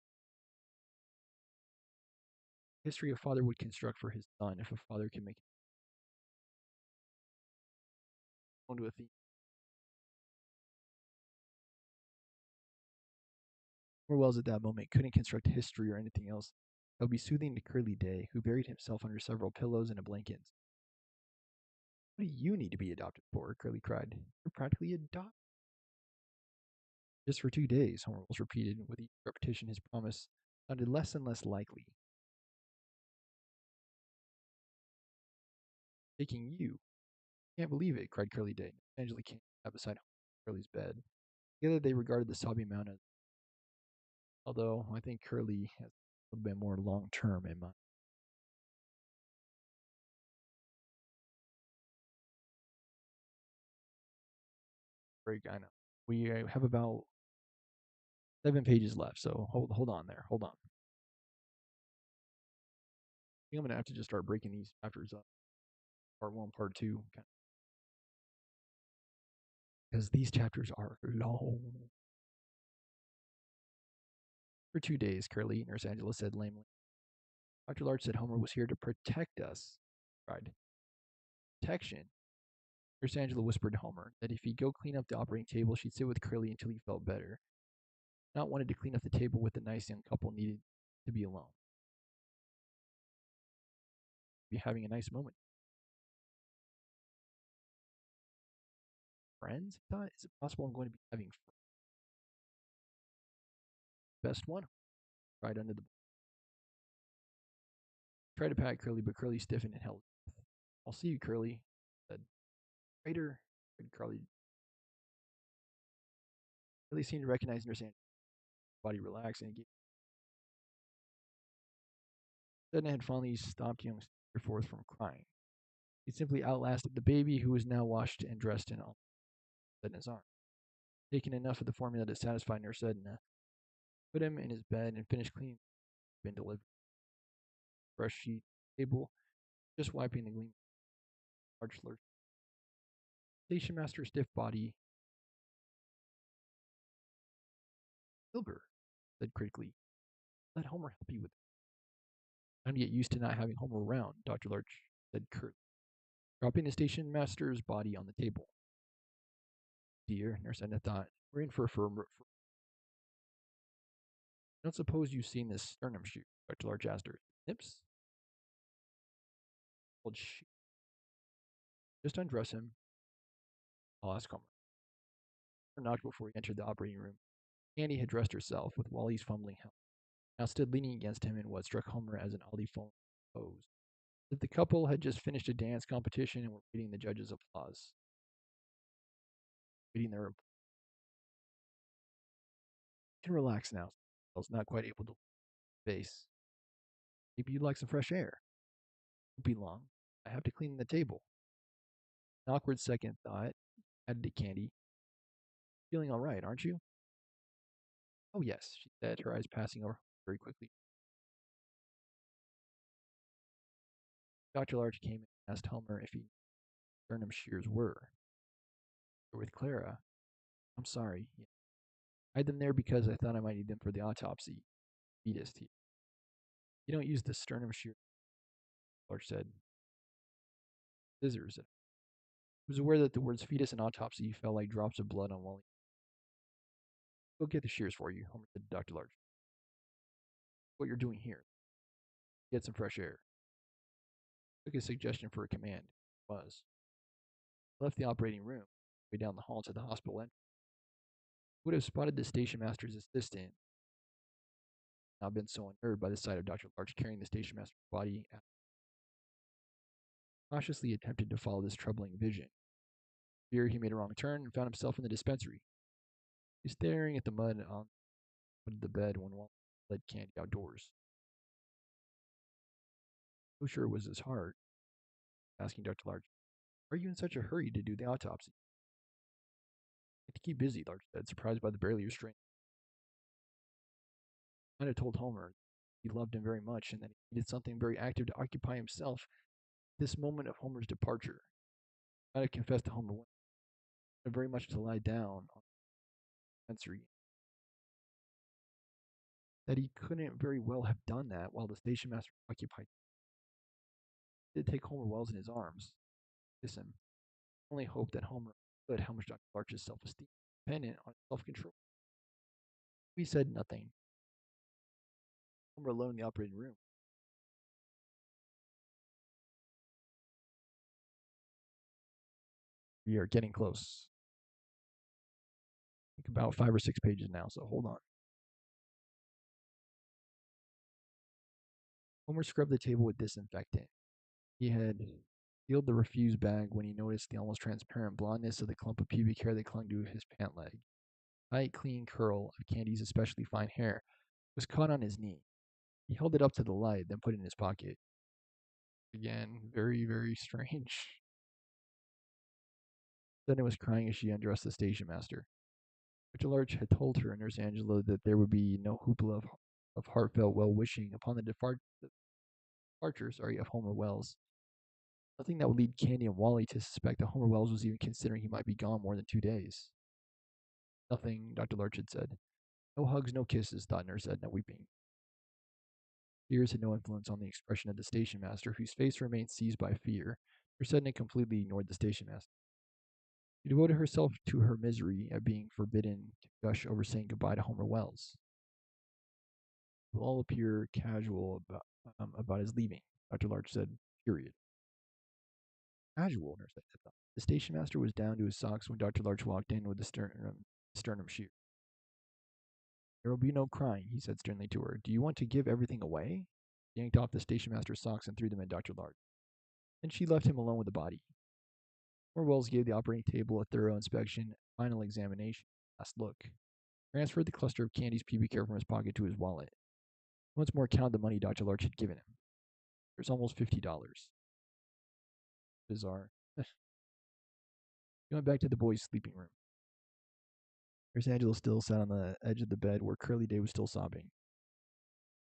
history a father would construct for his son if a father can make it onto a theme. Homer Wells at that moment couldn't construct history or anything else that would be soothing to Curly Day, who buried himself under several pillows and a blanket. What do you need to be adopted for? Curly cried. You're practically adopted. Just for 2 days, Homer Wells repeated. With each repetition, his promise sounded less and less likely. Taking you. Can't believe it, cried Curly Day. Angela came up beside Curly's bed. Together they regarded the sobbing mountain, although I think Curly has a little bit more long term in mind. Break, I know. We have about 7 pages left, so hold on there. Hold on. I think I'm gonna have to just start breaking these chapters up. Part 1, part 2, because these chapters are long. For 2 days, Curly, Nurse Angela said lamely. Dr. Larch said Homer was here to protect us. Cried. Protection. Nurse Angela whispered to Homer that if he'd go clean up the operating table, she'd sit with Curly until he felt better. Not wanted to clean up the table with the nice young couple needed to be alone. Be having a nice moment. Friends? I thought, is it possible I'm going to be having friends? Best one? Right under the. Tried to pat Curly, but Curly stiffened and held. I'll see you, Curly, said. Traitor, said Curly. Curly seemed to recognize Nurse Angela. body relaxed, and he Sedna had finally stopped young Steerforth from crying. He simply outlasted the baby, who was now washed and dressed in all Sedna's arms. Taking enough of the formula to satisfy Nurse Edna, put him in his bed, and finished cleaning the been delivered. Fresh sheet, table, just wiping the gleam of large slurs. Station master's stiff body. Silver, said critically. Let Homer help you with it. Time to get used to not having Homer around, Dr. Larch said curtly, dropping the station master's body on the table. Dear, Nurse Edna thought, we're in for a firm. I don't suppose you've seen this sternum shoot, Dr. Larch asked her. Nips? Well, just undress him. I'll ask Homer. Homer knocked before he entered the operating room. Candy had dressed herself, with Wally's fumbling help. Now stood leaning against him in what struck Homer as an oddly phony pose. That the couple had just finished a dance competition and were waiting the judges' applause. Waiting their applause. You can relax now. I was not quite able to face. Maybe you'd like some fresh air. Won't be long. I have to clean the table. An awkward second thought added to Candy. Feeling all right, aren't you? Oh, yes, she said, her eyes passing over very quickly. Dr. Larch came and asked Homer if he knew where Burnham shears were. They're with Clara. I'm sorry. I had them there because I thought I might need them for the autopsy. Fetus. You don't use the sternum shear, Larch said. Scissors. I was aware that the words fetus and autopsy fell like drops of blood on Wally. Go get the shears for you, Homer said to Dr. Larch. What you're doing here. Get some fresh air. Took his suggestion for a command. It was. I left the operating room, way down the hall to the hospital entrance. Would have spotted the station master's assistant, not been so unnerved by the sight of Dr. Larch carrying the station master's body. Cautiously attempted to follow this troubling vision. Here he made a wrong turn and found himself in the dispensary. He was staring at the mud on the bed when Wally led Candy outdoors. So sure it was his heart, asking Dr. Larch, are you in such a hurry to do the autopsy? I have to keep busy, Larch said, surprised by the barely restrained. Might have told Homer he loved him very much and that he needed something very active to occupy himself at this moment of Homer's departure. Might have confessed to Homer very much to lie down on the dispensary. That he couldn't very well have done that while the station master was occupied. He did take Homer Wells in his arms, kiss him. Only hoped that Homer understood how much Dr. Larch's self-esteem was dependent on self-control. We said nothing. Homer alone in the operating room. We are getting close. I think about 5 or 6 pages now, so hold on. Homer scrubbed the table with disinfectant. He had sealed the refuse bag when he noticed the almost transparent blondness of the clump of pubic hair that clung to his pant leg. A tight, clean curl of Candy's especially fine hair was caught on his knee. He held it up to the light, then put it in his pocket. Again, very, very strange. Sedna was crying as she undressed the station master. Dr. Larch had told her and Nurse Angela that there would be no hoopla of heartfelt well-wishing upon the departure of Homer Wells. Nothing that would lead Candy and Wally to suspect that Homer Wells was even considering he might be gone more than 2 days. Nothing, Dr. Larch had said. No hugs, no kisses, thought Nurse Edna, weeping. Tears had no influence on the expression of the station master, whose face remained seized by fear. Nurse Edna completely ignored the station master. She devoted herself to her misery at being forbidden to gush over saying goodbye to Homer Wells. It will all appear casual about his leaving, Dr. Larch said, period. Casual, Nurse Edna thought. The station master was down to his socks when Dr. Larch walked in with the sternum shear. There will be no crying, he said sternly to her. Do you want to give everything away? He yanked off the station master's socks and threw them at Dr. Larch. Then she left him alone with the body. Homer Wells gave the operating table a thorough inspection, final examination, last look. Transferred the cluster of Candy's pubic hair from his pocket to his wallet. Once more counted the money Dr. Larch had given him. There's almost $50. Bizarre. He went back to the boys' sleeping room. Nurse Angela still sat on the edge of the bed where Curly Day was still sobbing.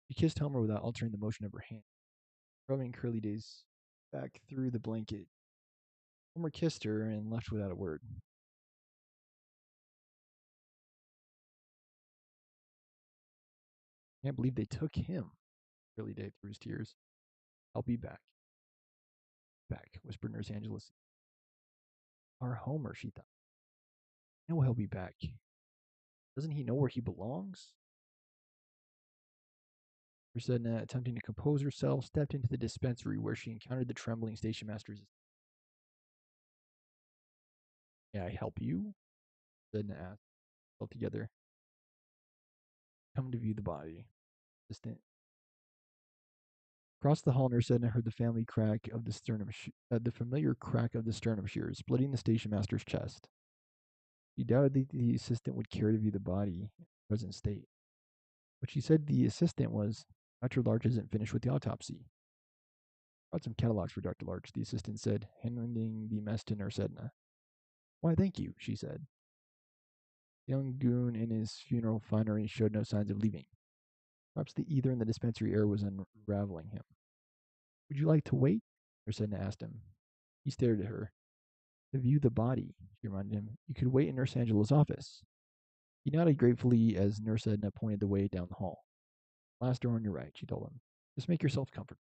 She kissed Homer without altering the motion of her hand, rubbing Curly Day's back through the blanket. Homer kissed her and left without a word. Can't believe they took him, Curly Day through his tears. I'll be back. Back, whispered Nurse Angela. Our Homer, she thought. I know he'll be back. Doesn't he know where he belongs? Nurse Edna, attempting to compose herself, stepped into the dispensary where she encountered the trembling station master's. May I help you? Edna asked. Altogether. Come to view the body. Assistant. Across the hall, Nurse Edna heard the familiar crack of the sternum shears splitting the station master's chest. She doubted that the assistant would care to view the body in its present state. But she said the assistant was, Dr. Larch isn't finished with the autopsy. Brought some catalogs for Dr. Larch, the assistant said, handing the mess to Nurse Edna. Why, thank you, she said. The young goon in his funeral finery showed no signs of leaving. Perhaps the ether in the dispensary air was unraveling him. Would you like to wait? Nurse Edna asked him. He stared at her. To view the body, she reminded him. You could wait in Nurse Angela's office. He nodded gratefully as Nurse Edna pointed the way down the hall. Last door on your right, she told him. Just make yourself comfortable.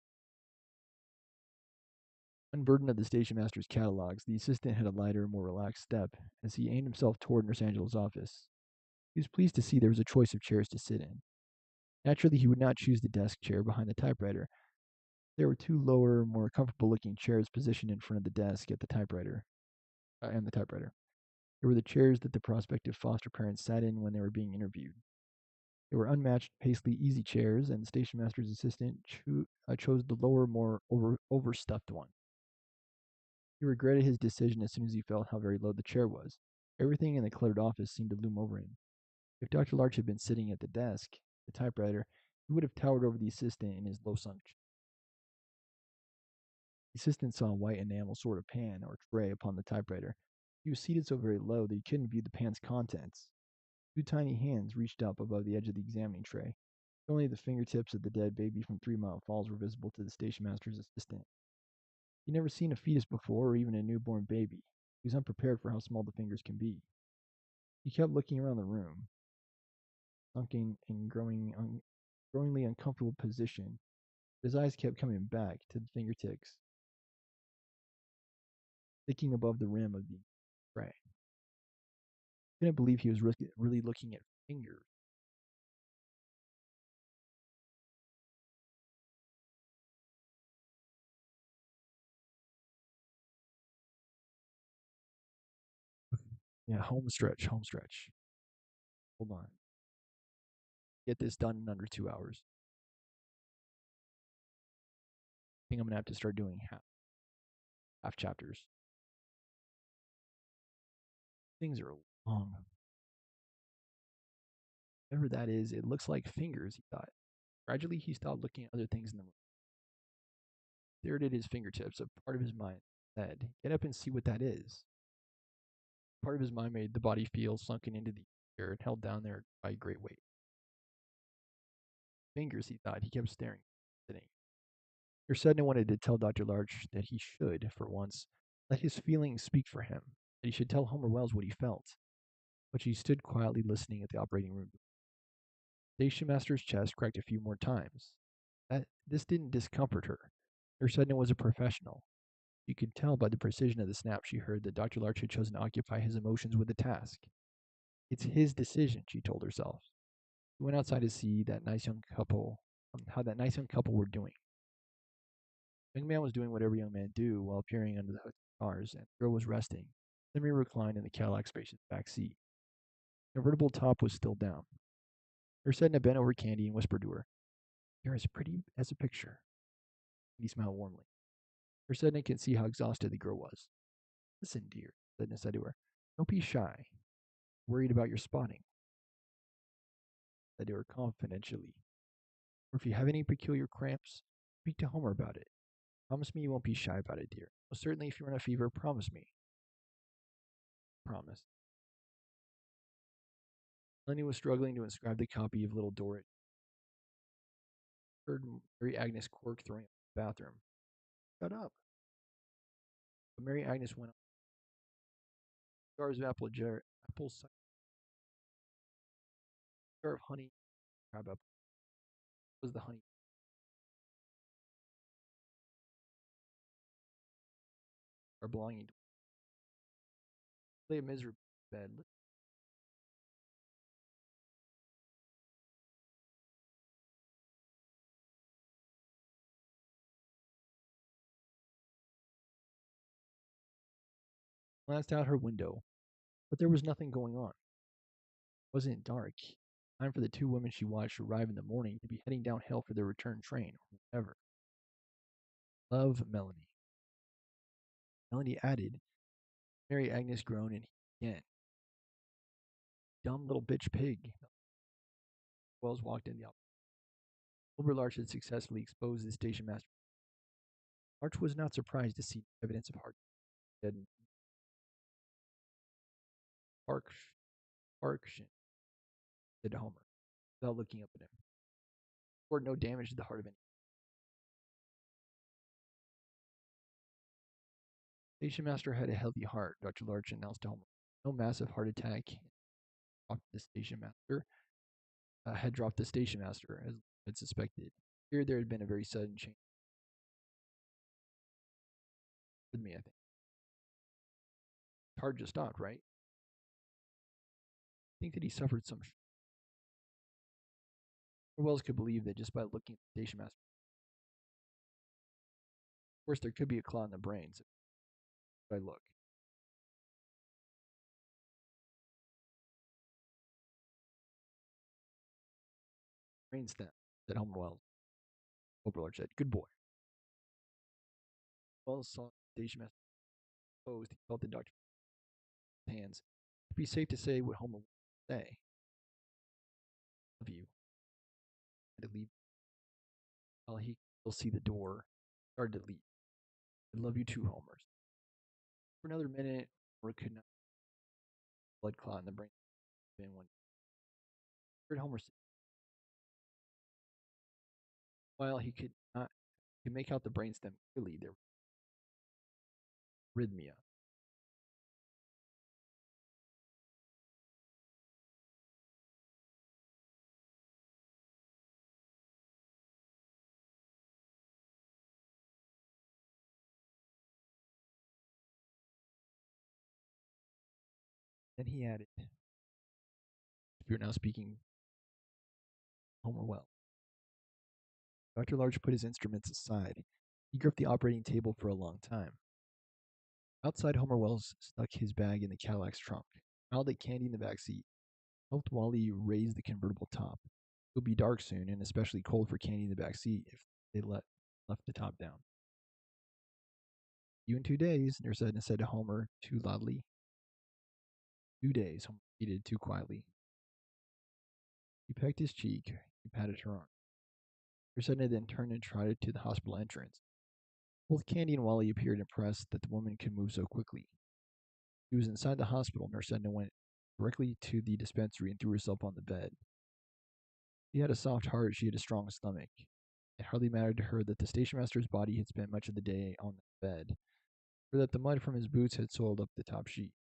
Unburdened of the station master's catalogs, the assistant had a lighter, more relaxed step as he aimed himself toward Nurse Angela's office. He was pleased to see there was a choice of chairs to sit in. Naturally, he would not choose the desk chair behind the typewriter. There were two lower, more comfortable-looking chairs positioned in front of the desk at the typewriter. And the typewriter. They were the chairs that the prospective foster parents sat in when they were being interviewed. They were unmatched Paisley easy chairs, and the station master's assistant chose the lower, more overstuffed one. He regretted his decision as soon as he felt how very low the chair was. Everything in the cluttered office seemed to loom over him. If Dr. Larch had been sitting at the desk, the typewriter, he would have towered over the assistant in his low sunk chair. The assistant saw a white enamel sort of pan or tray upon the typewriter. He was seated so very low that he couldn't view the pan's contents. Two tiny hands reached up above the edge of the examining tray. Only the fingertips of the dead baby from 3 Mile Falls were visible to the station master's assistant. He'd never seen a fetus before, or even a newborn baby. He was unprepared for how small the fingers can be. He kept looking around the room, sunken in growingly uncomfortable position. His eyes kept coming back to the fingertips, sticking above the rim of the tray. He couldn't believe he was really looking at fingers. Yeah, home stretch. Hold on. Get this done in under 2 hours. I think I'm going to have to start doing half chapters. Things are long. Whatever that is, it looks like fingers, he thought. Gradually, he stopped looking at other things in the room. He stared at his fingertips. A part of his mind said, get up and see what that is. Part of his mind made the body feel sunken into the air and held down there by a great weight. Fingers, he thought. He kept staring, sitting. Nurse Edna wanted to tell Dr. Larch that he should, for once, let his feelings speak for him, that he should tell Homer Wells what he felt. But she stood quietly listening at the operating room. The station master's chest cracked a few more times. This didn't discomfort her. Nurse Edna was a professional. You could tell by the precision of the snap she heard that Dr. Larch had chosen to occupy his emotions with the task. It's his decision, she told herself. She went outside to see that nice young couple, how that nice young couple were doing. The young man was doing what every young man do while peering under the hood of the cars, and the girl was resting, semi-reclined in the Cadillac spacious back seat. The convertible top was still down. Nurse Edna bent over Candy and whispered to her, "You're as pretty as a picture." He smiled warmly. Nurse Edna could see how exhausted the girl was. "Listen, dear," Edna said to her, "don't be shy. Worried about your spotting." said to her confidentially. Or if you have any peculiar cramps, speak to Homer about it. Promise me you won't be shy about it, dear. Well, certainly, if you're in a fever, promise me. Promise. Lenny was struggling to inscribe the copy of Little Dorrit. Heard Mary Agnes Quirk throwing up in the bathroom. Shut up. But Mary Agnes went on. Jars of apple cider, jar of honey, crab apple. Was the honey? Our belonging to lay a miserable bed. Glanced out her window, but there was nothing going on. It wasn't dark. Time for the two women she watched arrive in the morning to be heading downhill for their return train, or whatever. Love, Melanie. Melanie added. Mary Agnes groaned and he again. Dumb little bitch pig. Wells walked in the office. Wilbur Larch had successfully exposed the station master. Larch was not surprised to see evidence of heart dead and Park Parkshin, said Homer, without looking up at him. Or no damage to the heart of any. Station master had a healthy heart, Dr. Larch announced to Homer. No massive heart attack. Dropped the station master had dropped the station master, as had suspected. Here there had been a very sudden change with me, I think. Heart just stopped, right? I think that he suffered some. Wells could believe that just by looking at the station master. Of course, there could be a clot in the brain. So I look. Brainstem, said Homer Wells. Overlord said, "Good boy." Wells saw the station master exposed. He felt the doctor's hands. It'd be safe to say what Homer would say. I love you. I had to leave. While he could still see the door, started to leave. I love you too, Homer. For another minute, Homer could not blood clot in the brain. Been one. Heard Homer say, while he could not he could make out the brainstem clearly, there was arrhythmia. Then he added, if you're now speaking, Homer Wells. Dr. Large put his instruments aside. He gripped the operating table for a long time. Outside, Homer Wells stuck his bag in the Cadillac's trunk, smiled at Candy in the back seat, helped Wally raise the convertible top. It would be dark soon, and especially cold for Candy in the back seat if they left the top down. You in 2 days, Nurse Edna said to Homer too loudly. 2 days, Homer repeated too quietly. He pecked his cheek. He patted her arm. Nurse Edna then turned and trotted to the hospital entrance. Both Candy and Wally appeared impressed that the woman could move so quickly. She was inside the hospital. Nurse Edna went directly to the dispensary and threw herself on the bed. She had a soft heart. She had a strong stomach. It hardly mattered to her that the station master's body had spent much of the day on the bed, or that the mud from his boots had soiled up the top sheet.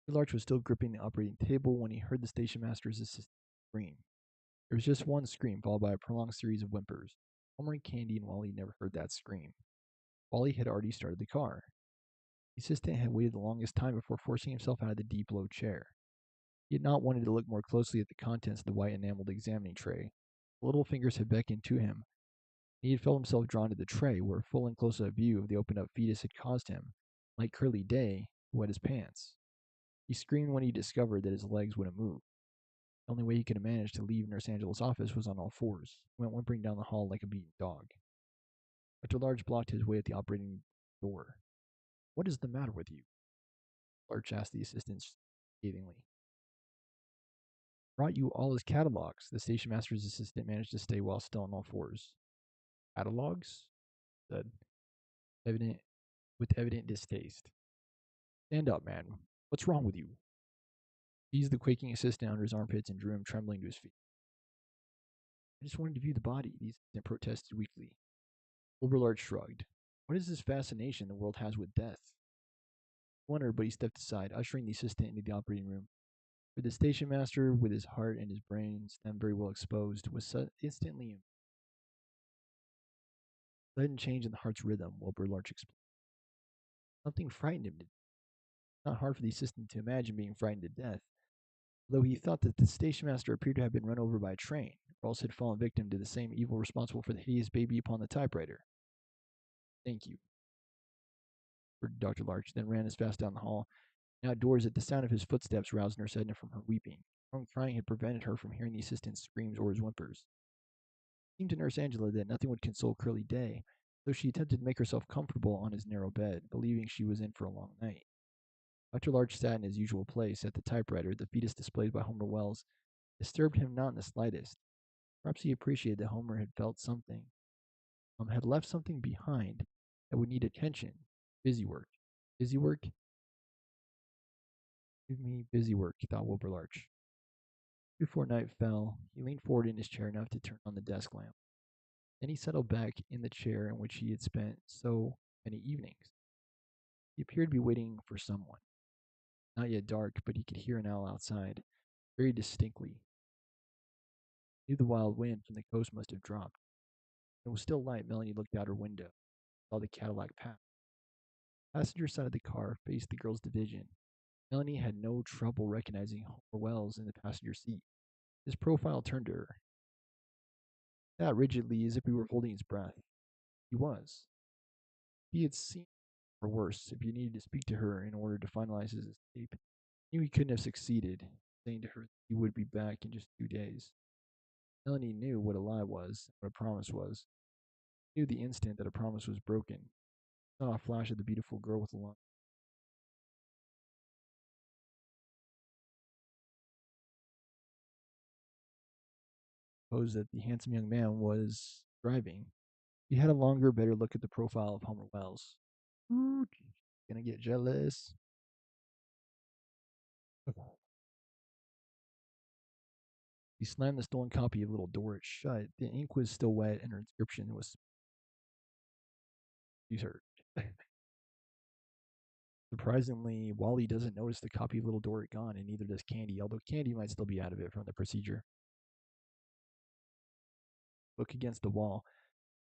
Larch was still gripping the operating table when he heard the station master's assistant scream. There was just one scream, followed by a prolonged series of whimpers. Homer and Candy and Wally never heard that scream. Wally had already started the car. The assistant had waited the longest time before forcing himself out of the deep low chair. He had not wanted to look more closely at the contents of the white enameled examining tray. The little fingers had beckoned to him. He had felt himself drawn to the tray, where a full and close-up view of the opened-up fetus had caused him, like Curly Day, to wet his pants. He screamed when he discovered that his legs wouldn't move. The only way he could have managed to leave Nurse Angela's office was on all fours. He went whimpering down the hall like a beaten dog. Dr. Large blocked his way at the operating door. What is the matter with you? Larch asked the assistant scathingly. Brought you all his catalogs. The station master's assistant managed to stay well still on all fours. Catalogs? Said, evident with evident distaste. Stand up, man. What's wrong with you? Seized the quaking assistant under his armpits and drew him trembling to his feet. I just wanted to view the body, the assistant protested weakly. Oberlard shrugged. What is this fascination the world has with death? I wondered, but he stepped aside, ushering the assistant into the operating room. For the station master, with his heart and his brain stem very well exposed, was instantly sudden change in the heart's rhythm, Wilbur Larch explained. Something frightened him. Not hard for the assistant to imagine being frightened to death, although he thought that the station master appeared to have been run over by a train, or else had fallen victim to the same evil responsible for the hideous baby upon the typewriter. Thank you, whispered Dr. Larch, then ran as fast down the hall. And outdoors, at the sound of his footsteps, roused Nurse Edna from her weeping. Strong crying had prevented her from hearing the assistant's screams or his whimpers. It seemed to Nurse Angela that nothing would console Curly Day, though she attempted to make herself comfortable on his narrow bed, believing she was in for a long night. Dr. Larch sat in his usual place at the typewriter, the fetus displayed by Homer Wells. Disturbed him not in the slightest. Perhaps he appreciated that Homer had felt something, had left something behind that would need attention. Busy work. Busy work? Give me busy work, thought Wilbur Larch. Before night fell, he leaned forward in his chair enough to turn on the desk lamp. Then he settled back in the chair in which he had spent so many evenings. He appeared to be waiting for someone. Not yet dark, but he could hear an owl outside, very distinctly. He knew the wild wind from the coast must have dropped. It was still light. Melanie looked out her window, saw the Cadillac pass. The passenger side of the car faced the girls' division. Melanie had no trouble recognizing Homer Wells in the passenger seat. His profile turned to her. He sat rigidly as if he were holding his breath. He was. He had seen, or worse, if he needed to speak to her in order to finalize his escape, he knew he couldn't have succeeded, saying to her that he would be back in just 2 days. Melanie knew what a lie was, what a promise was. She knew the instant that a promise was broken. She saw a flash of the beautiful girl with the long. Supposed that the handsome young man was driving. He had a longer, better look at the profile of Homer Wells. Ooh, gonna get jealous. He slammed the stolen copy of Little Dorrit shut. The ink was still wet, and her inscription was. She's hurt. Surprisingly, Wally doesn't notice the copy of Little Dorrit gone, and neither does Candy, although Candy might still be out of it from the procedure. Book against the wall.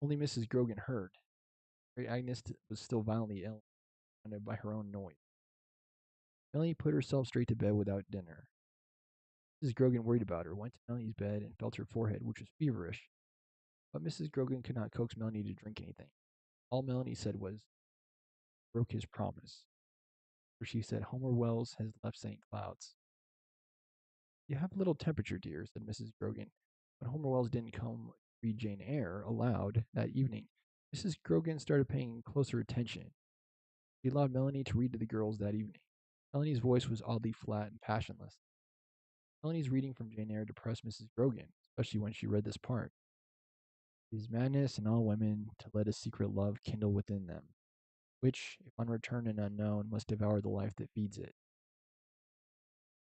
Only Mrs. Grogan heard. Mary Agnes was still violently ill, surrounded by her own noise. Melanie put herself straight to bed without dinner. Mrs. Grogan worried about her, went to Melanie's bed, and felt her forehead, which was feverish. But Mrs. Grogan could not coax Melanie to drink anything. All Melanie said was, broke his promise. For she said, Homer Wells has left St. Cloud's. You have a little temperature, dear, said Mrs. Grogan. When Homer Wells didn't come read Jane Eyre aloud that evening, Mrs. Grogan started paying closer attention. She allowed Melanie to read to the girls that evening. Melanie's voice was oddly flat and passionless. Melanie's reading from Jane Eyre depressed Mrs. Grogan, especially when she read this part. It is madness in all women to let a secret love kindle within them, which, if unreturned and unknown, must devour the life that feeds it.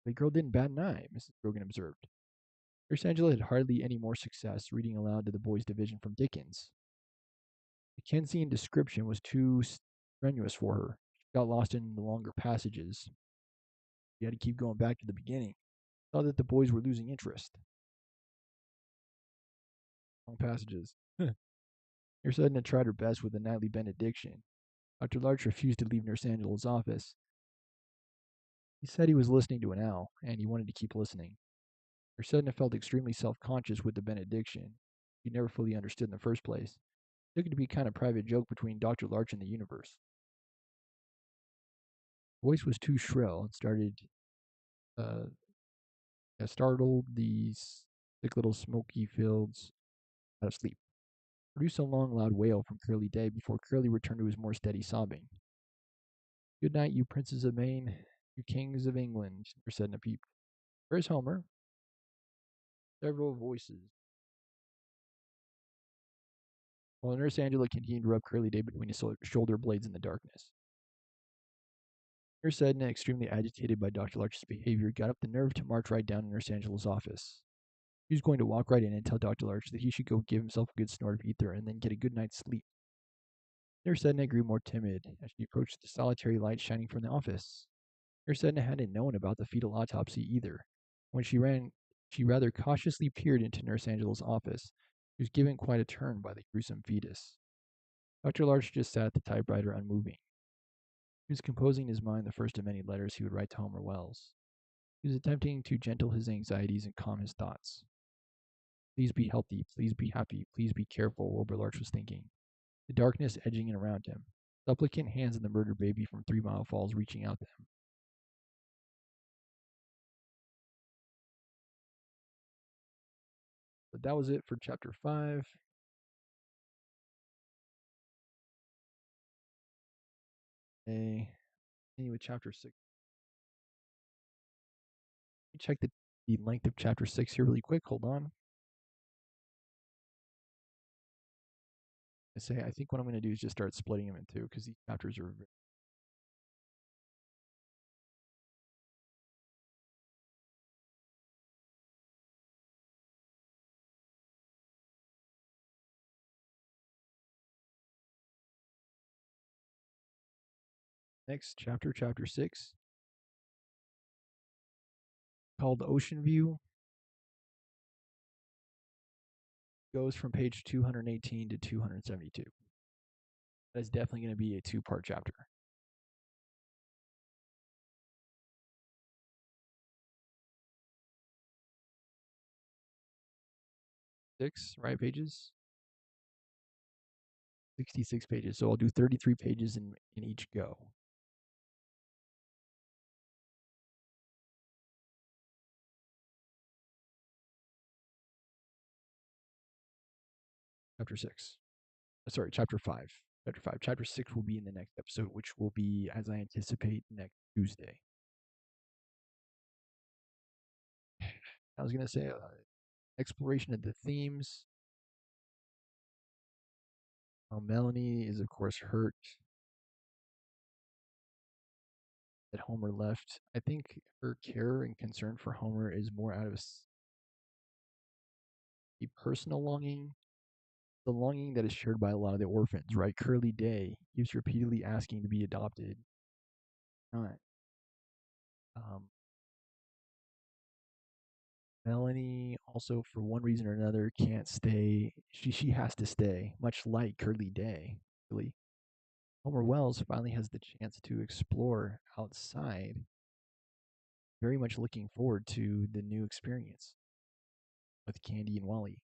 The girl didn't bat an eye, Mrs. Grogan observed. Nurse Angela had hardly any more success reading aloud to the boys' division from Dickens. The Dickensian description was too strenuous for her. She got lost in the longer passages. She had to keep going back to the beginning. Saw that the boys were losing interest. Long passages. Nurse Edna tried her best with the nightly benediction. Dr. Larch refused to leave Nurse Angela's office. He said he was listening to an owl, and he wanted to keep listening. Nurse Edna felt extremely self-conscious with the benediction. She never fully understood in the first place. She took it to be a kind of private joke between Dr. Larch and the universe. The voice was too shrill and startled these thick little smoky fields out of sleep. Produced a long, loud wail from Curly Day before Curly returned to his more steady sobbing. Good night, you princes of Maine. Two kings of England, Ursina peeped. Where's Homer? Several voices. While Nurse Angela continued to rub Curly Day between his shoulder blades in the darkness. Nurse Edna, extremely agitated by Dr. Larch's behavior, got up the nerve to march right down to Nurse Angela's office. He was going to walk right in and tell Dr. Larch that he should go give himself a good snort of ether and then get a good night's sleep. Nurse Edna grew more timid as she approached the solitary light shining from the office. Nurse Edna hadn't known about the fetal autopsy either. When she rather cautiously peered into Nurse Angela's office. She was given quite a turn by the gruesome fetus. Dr. Larch just sat at the typewriter unmoving. He was composing in his mind the first of many letters he would write to Homer Wells. He was attempting to gentle his anxieties and calm his thoughts. Please be healthy, please be happy, please be careful, Wilbur Larch was thinking, the darkness edging in around him, supplicant hands in the murdered baby from 3 Mile Falls reaching out to him. But that was it for chapter 5. Continue with chapter 6. Let me check the length of chapter 6 here really quick. Hold on. I think what I'm going to do is just start splitting them in two because these chapters are next chapter, chapter 6, called Ocean View, goes from page 218 to 272. That is definitely going to be a 2-part chapter. 6, right, pages? 66 pages. So I'll do 33 pages in each go. Chapter 6. Sorry, chapter 5. Chapter 5. Chapter 6 will be in the next episode, which will be, as I anticipate, next Tuesday. I was going to say exploration of the themes. Melanie is, of course, hurt that Homer left. I think her care and concern for Homer is more out of a personal longing, the longing that is shared by a lot of the orphans, right? Curly Day keeps repeatedly asking to be adopted. Not. Melanie also, for one reason or another, can't stay. She has to stay, much like Curly Day. Really, Homer Wells finally has the chance to explore outside. Very much looking forward to the new experience with Candy and Wally.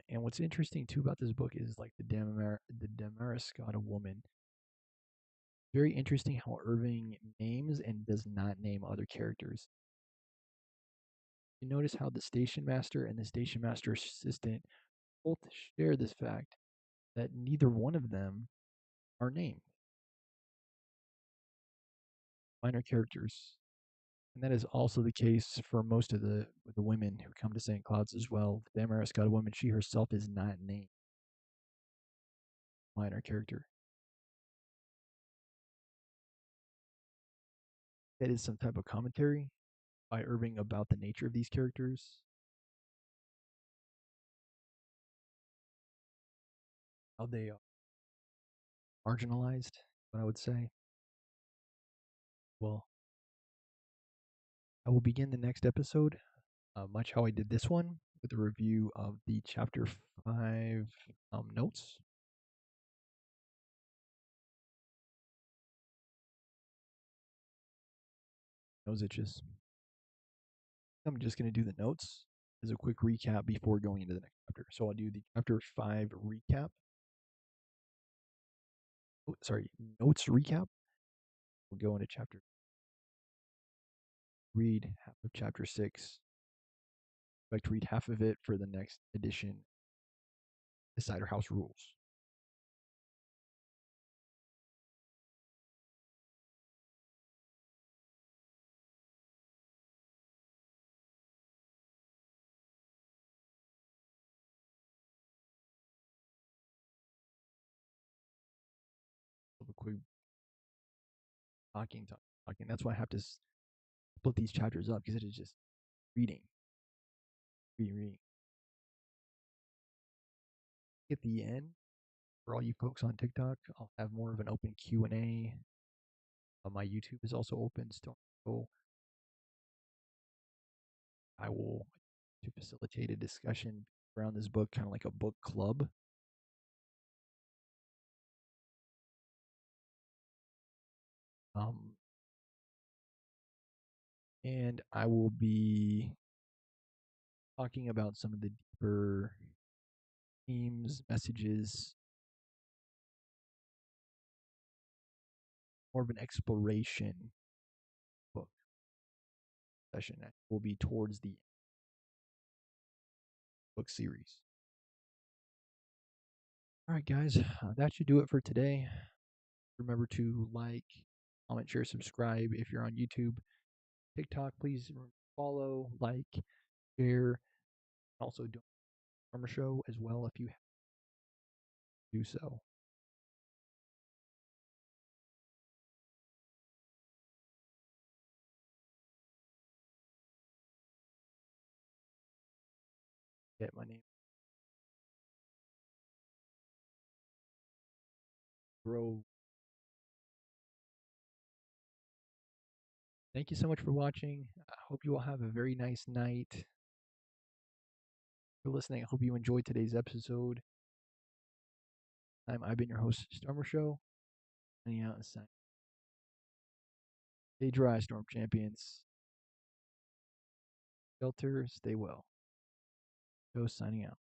And what's interesting too about this book is like the Damariscotta woman. Very interesting how Irving names and does not name other characters. You notice how the station master and the station master assistant both share this fact that neither one of them are named. Minor characters. And that is also the case for most of the women who come to St. Cloud's as well. The Damariscotta woman, she herself is not named. Minor character. That is some type of commentary by Irving about the nature of these characters. How they are marginalized, what I would say. Well, I will begin the next episode, much how I did this one, with a review of the chapter 5 notes. Nose itches. I'm just going to do the notes as a quick recap before going into the next chapter. So I'll do the chapter 5 recap. Oh, sorry, notes recap. We'll go into chapter. Read half of chapter 6. I'd like to read half of it for the next edition. The Cider House Rules. quick talking. That's why I have to split these chapters up because it is just reading, reading. At the end, for all you folks on TikTok, I'll have more of an open Q&A. My YouTube is also open. So I will to facilitate a discussion around this book, kind of like a book club. And I will be talking about some of the deeper themes, messages, more of an exploration book session that will be towards the book series. All right, guys, that should do it for today. Remember to like, comment, share, subscribe if you're on YouTube. TikTok, please follow, like, share, also do Farmer Show as well if you do so. Get my name. Grow. Thank you so much for watching. I hope you all have a very nice night. For listening, I hope you enjoyed today's episode. I've been your host, Stormer Show. Signing out and signing. Stay dry, Storm Champions. Shelter, stay well. Joe signing out.